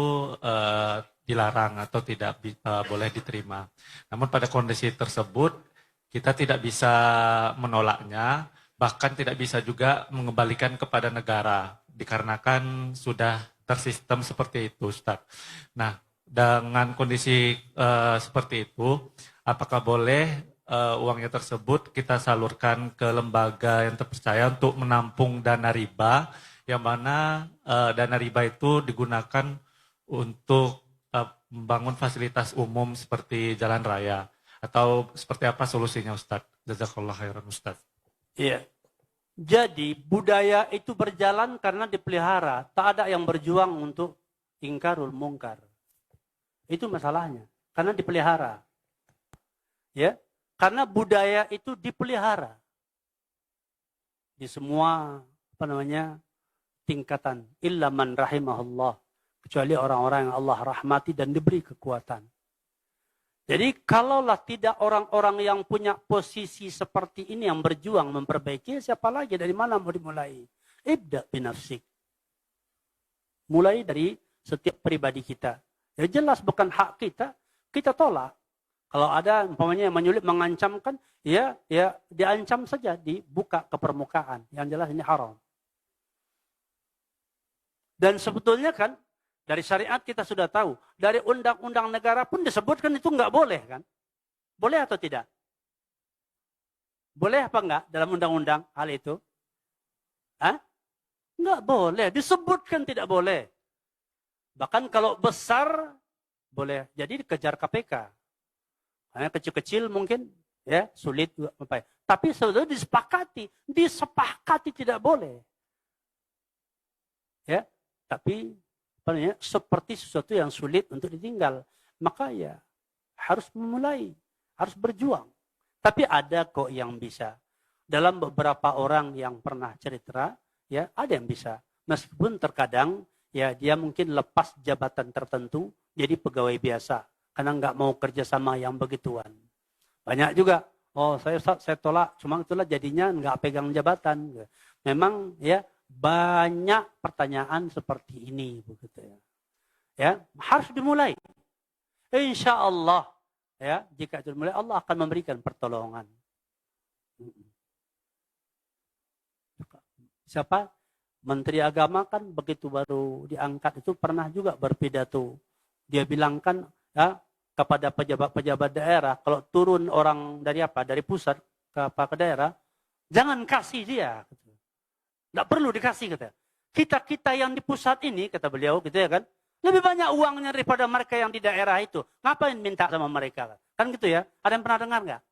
dilarang atau tidak boleh diterima. Namun pada kondisi tersebut kita tidak bisa menolaknya, bahkan tidak bisa juga mengembalikan kepada negara dikarenakan sudah tersistem seperti itu, Ustaz. Nah, dengan kondisi seperti itu, apakah boleh uangnya tersebut kita salurkan ke lembaga yang terpercaya untuk menampung dana riba, yang mana dana riba itu digunakan untuk membangun fasilitas umum seperti jalan raya, atau seperti apa solusinya, Ustaz? Jazakallah khairan, Ustaz. Iya. Jadi budaya itu berjalan karena dipelihara, tak ada yang berjuang untuk ingkarul mungkar. Itu masalahnya, karena dipelihara. Ya. Karena budaya itu dipelihara di semua tingkatan. Illa man rahimahullah, kecuali orang-orang yang Allah rahmati dan diberi kekuatan. Jadi kalaulah tidak orang-orang yang punya posisi seperti ini yang berjuang memperbaiki, siapa lagi? Dari mana mau dimulai? Ibda binafsik. Mulai dari setiap pribadi kita. Ya jelas bukan hak kita, kita tolak. Kalau ada umpamanya yang menyulit, mengancamkan, ya diancam saja, dibuka ke permukaan. Yang jelas ini haram. Dan sebetulnya kan dari syariat kita sudah tahu, dari undang-undang negara pun disebutkan itu nggak boleh kan? Boleh atau tidak? Boleh apa enggak dalam undang-undang hal itu? Hah? Nggak boleh, disebutkan tidak boleh. Bahkan kalau besar boleh, jadi dikejar KPK. Hanya kecil-kecil mungkin ya sulit apa. Tapi sebetulnya disepakati tidak boleh. Ya, tapi seperti sesuatu yang sulit untuk ditinggal, maka ya harus memulai, harus berjuang. Tapi ada kok yang bisa. Dalam beberapa orang yang pernah cerita, ya ada yang bisa. Meskipun terkadang ya dia mungkin lepas jabatan tertentu jadi pegawai biasa. Karena nggak mau kerjasama yang begituan. Banyak juga, saya tolak, cuma itulah jadinya nggak pegang jabatan. Memang ya banyak pertanyaan seperti ini, begitu ya. Ya harus dimulai. Insya Allah, ya jika itu dimulai, Allah akan memberikan pertolongan. Siapa? Menteri Agama kan begitu baru diangkat itu pernah juga berpidato. Dia bilangkan ya, kepada pejabat-pejabat daerah, kalau turun orang dari pusat ke daerah, jangan kasih dia. Tidak perlu dikasih, kata. Kita yang di pusat ini, kata beliau gitu ya kan, lebih banyak uangnya daripada mereka yang di daerah itu. Ngapain minta sama mereka? Kan gitu ya. Ada yang pernah dengar nggak?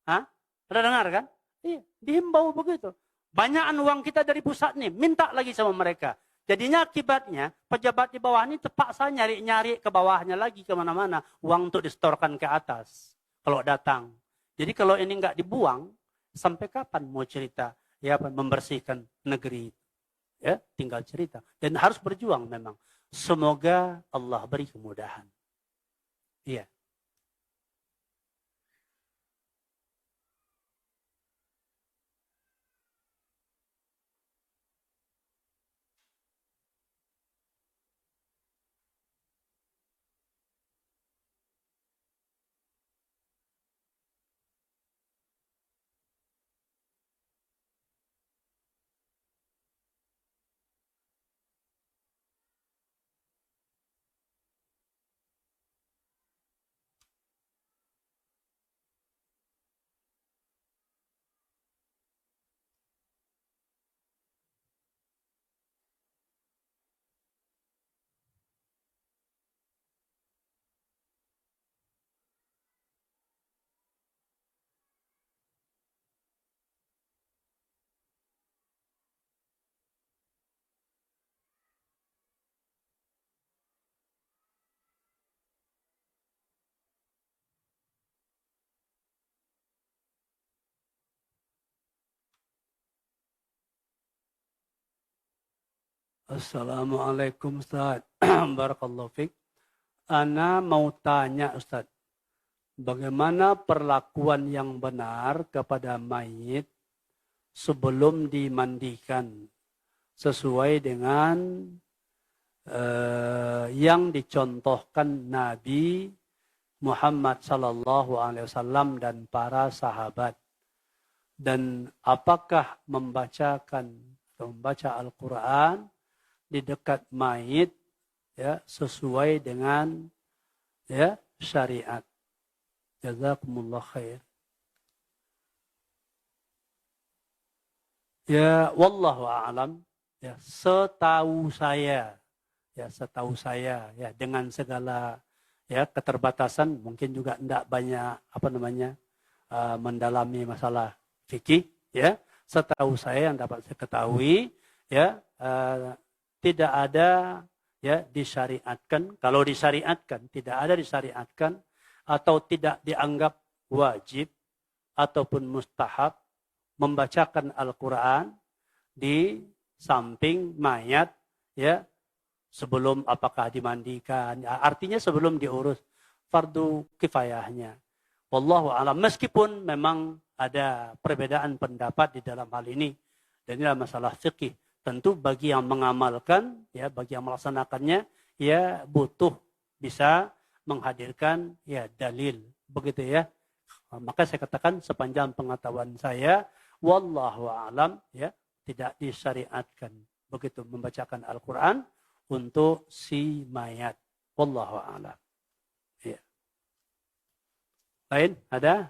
Hah? Pernah dengar kan? Iya, dihimbau begitu. Banyakan uang kita dari pusat nih, minta lagi sama mereka. Jadinya akibatnya pejabat di bawah ini terpaksa nyari-nyari ke bawahnya lagi kemana-mana. Uang untuk distorkan ke atas. Kalau datang. Jadi kalau ini nggak dibuang, sampai kapan mau cerita? Ya, membersihkan negeri. Ya, tinggal cerita. Dan harus berjuang memang. Semoga Allah beri kemudahan. Iya. Assalamualaikum Ustaz. Barakallahu fiik. Ana mau tanya Ustaz. Bagaimana perlakuan yang benar kepada mayit sebelum dimandikan sesuai dengan yang dicontohkan Nabi Muhammad sallallahu alaihi wasallam dan para sahabat, dan apakah membaca Al-Quran di dekat mayit ya sesuai dengan ya syariat. Jazakumullah khair. Ya wallahu a'lam. Ya setahu saya ya dengan segala ya keterbatasan, mungkin juga tidak banyak mendalami masalah fikih ya. Setahu saya yang dapat saya ketahui ya tidak ada ya disyariatkan. Kalau disyariatkan, tidak ada disyariatkan atau tidak dianggap wajib ataupun mustahab membacakan Al-Quran di samping mayat ya sebelum apakah dimandikan. Ya, artinya sebelum diurus fardu kifayahnya. Wallahu a'lam. Meskipun memang ada perbedaan pendapat di dalam hal ini. Dan inilah masalah fikih. Tentu bagi yang mengamalkan, ya bagi yang melaksanakannya, ya butuh bisa menghadirkan ya dalil. Begitu ya. Maka saya katakan sepanjang pengetahuan saya, wallahu a'lam, ya tidak disyariatkan begitu membacakan Al-Quran untuk si mayat. Wallahu a'lam. Ya. Lain ada?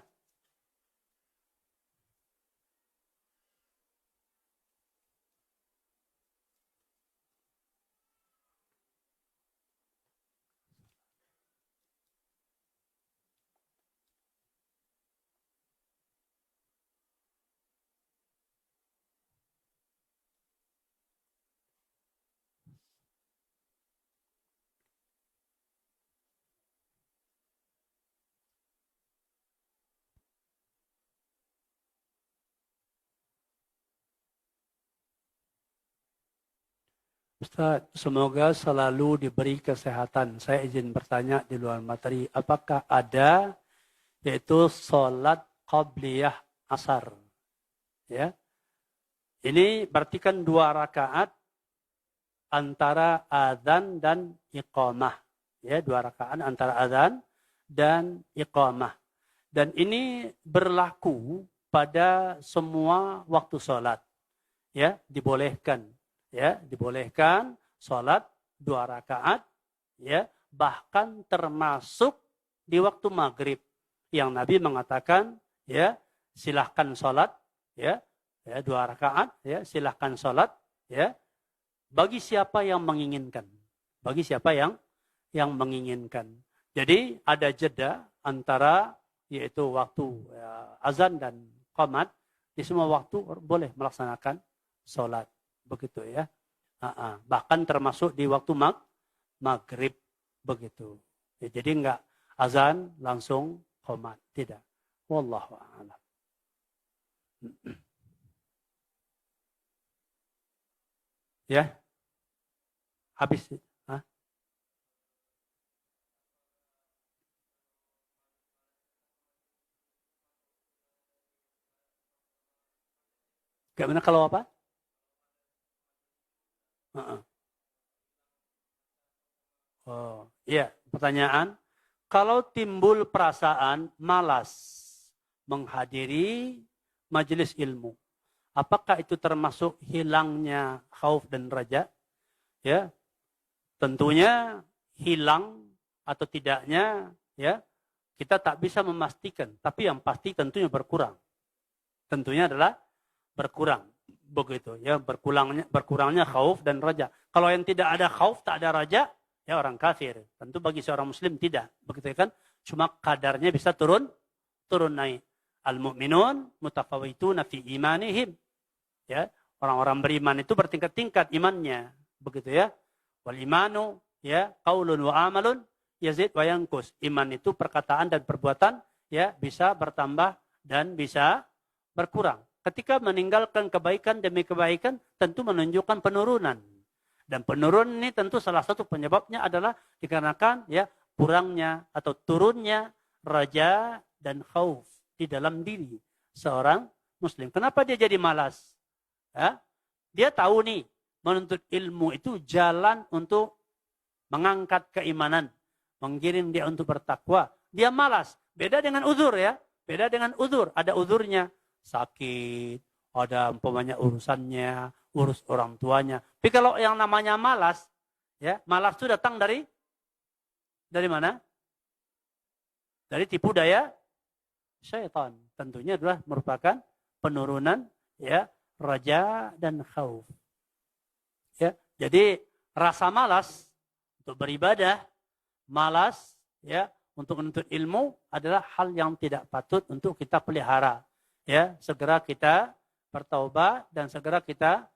Ustaz, semoga selalu diberi kesehatan. Saya izin bertanya di luar materi. Apakah ada yaitu sholat qabliyah asar? Ya, ini berarti kan 2 rakaat antara adzan dan iqamah. Ya, 2 rakaat antara adzan dan iqamah. Dan ini berlaku pada semua waktu sholat. Ya, dibolehkan. Ya, dibolehkan sholat 2 rakaat, ya, bahkan termasuk di waktu maghrib yang Nabi mengatakan, ya, silahkan sholat, ya, 2 rakaat, ya, silahkan sholat, ya, bagi siapa yang menginginkan. Bagi siapa yang menginginkan. Jadi ada jeda antara yaitu waktu azan dan qomat. Di semua waktu boleh melaksanakan sholat. Begitu ya. Bahkan termasuk di waktu maghrib. Begitu. Ya, jadi enggak azan langsung qomat. Tidak. Wallahu a'lam. Ya. Habis. Hah? Gimana kalau apa? Oh, iya. Pertanyaan. Kalau timbul perasaan malas menghadiri majelis ilmu, apakah itu termasuk hilangnya khauf dan raja? Ya, tentunya hilang atau tidaknya, ya kita tak bisa memastikan. Tapi yang pasti tentunya berkurang. Tentunya adalah berkurang, begitu. Ya, berkurangnya khauf dan raja. Kalau yang tidak ada khauf, tak ada raja, ya orang kafir. Tentu bagi seorang muslim tidak, begitu kan? Cuma kadarnya bisa turun naik. Al-mu'minun mutafawituna fi imanihim. Ya, orang-orang beriman itu bertingkat-tingkat imannya, begitu ya. Wal imanu ya qaulun wa amalun yazid wa yanqus. Iman itu perkataan dan perbuatan ya bisa bertambah dan bisa berkurang. Ketika meninggalkan kebaikan demi kebaikan tentu menunjukkan penurunan. Dan penurunan ini tentu salah satu penyebabnya adalah dikarenakan ya kurangnya atau turunnya raja dan khauf di dalam diri seorang muslim. Kenapa dia jadi malas? Ya? Dia tahu nih menuntut ilmu itu jalan untuk mengangkat keimanan, menggiring dia untuk bertakwa. Dia malas. Beda dengan uzur ya. Beda dengan uzur. Ada uzurnya. Sakit, ada umpamanya urusannya, urus orang tuanya. Tapi kalau yang namanya malas, ya, malas itu datang dari mana? Dari tipu daya syaitan. Tentunya adalah merupakan penurunan ya raja dan khauf. Ya, jadi rasa malas untuk beribadah, malas ya untuk menuntut ilmu adalah hal yang tidak patut untuk kita pelihara. Ya, segera kita bertaubat dan segera kita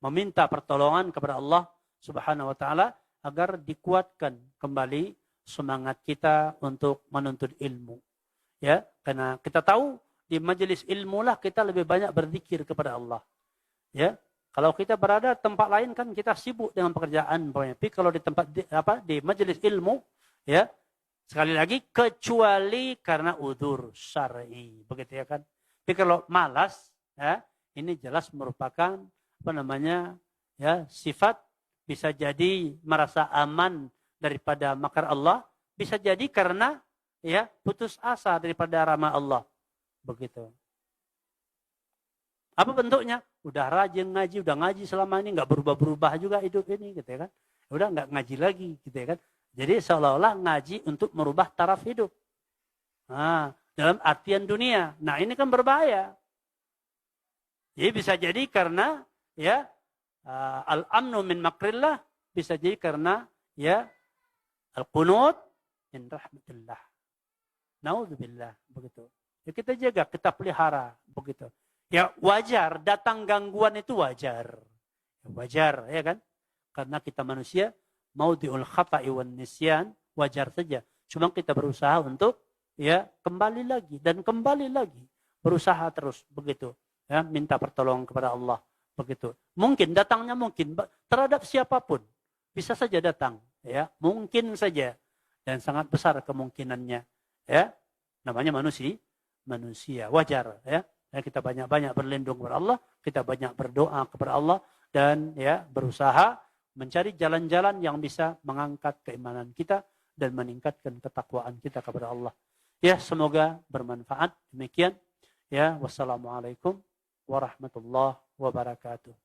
meminta pertolongan kepada Allah Subhanahu wa taala agar dikuatkan kembali semangat kita untuk menuntut ilmu. Ya, karena kita tahu di majelis ilmu lah kita lebih banyak berzikir kepada Allah. Ya, kalau kita berada di tempat lain kan kita sibuk dengan pekerjaan pokoknya. Tapi kalau di tempat di majelis ilmu ya sekali lagi kecuali karena udzur syar'i, begitu ya kan. Tapi kalau malas ya ini jelas merupakan ya sifat bisa jadi merasa aman daripada makar Allah, bisa jadi karena ya putus asa daripada rahmat Allah. Begitu. Apa bentuknya? Udah rajin ngaji, udah ngaji selama ini, nggak berubah-berubah juga hidup ini, gitu ya kan. Udah nggak ngaji lagi, gitu ya kan. Jadi seolah-olah ngaji untuk merubah taraf hidup. Nah, dalam artian dunia. Nah ini kan berbahaya. Jadi bisa jadi karena ya al-amnu min makrillah, bisa jadi karena ya al-qunut min rahmatillah. Naudzubillah, begitu. Ya kita jaga, kita pelihara, begitu. Ya wajar, datang gangguan itu wajar. Wajar, ya kan? Karena kita manusia, maudhi'ul khata'i wan nisyan, wajar saja. Cuma kita berusaha untuk ya kembali lagi dan kembali lagi. Berusaha terus, begitu. Ya, minta pertolongan kepada Allah, begitu. Mungkin datangnya mungkin terhadap siapapun bisa saja datang, ya. Mungkin saja dan sangat besar kemungkinannya, ya. Namanya manusia, wajar, ya. Ya, kita banyak-banyak berlindung kepada Allah, kita banyak berdoa kepada Allah dan ya berusaha mencari jalan-jalan yang bisa mengangkat keimanan kita dan meningkatkan ketakwaan kita kepada Allah. Ya, semoga bermanfaat. Demikian. Ya, wassalamualaikum warahmatullahi wabarakatuh.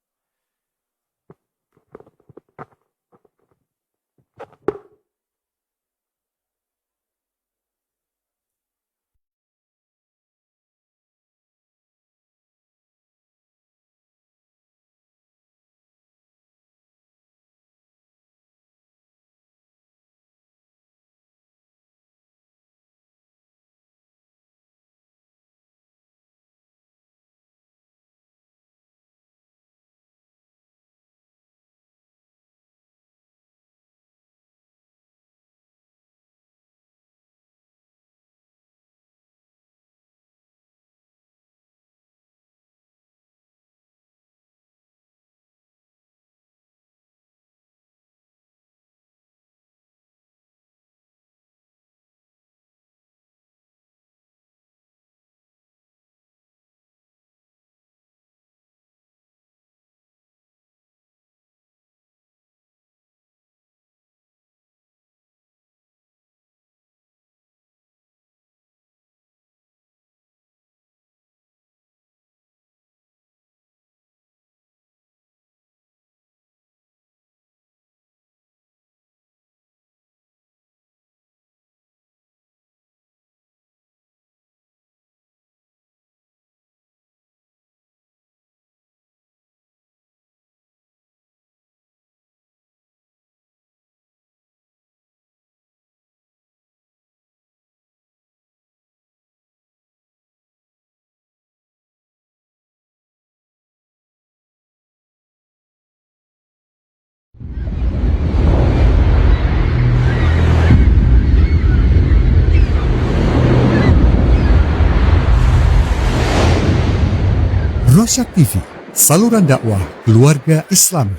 Indosyak TV, saluran dakwah keluarga Islam.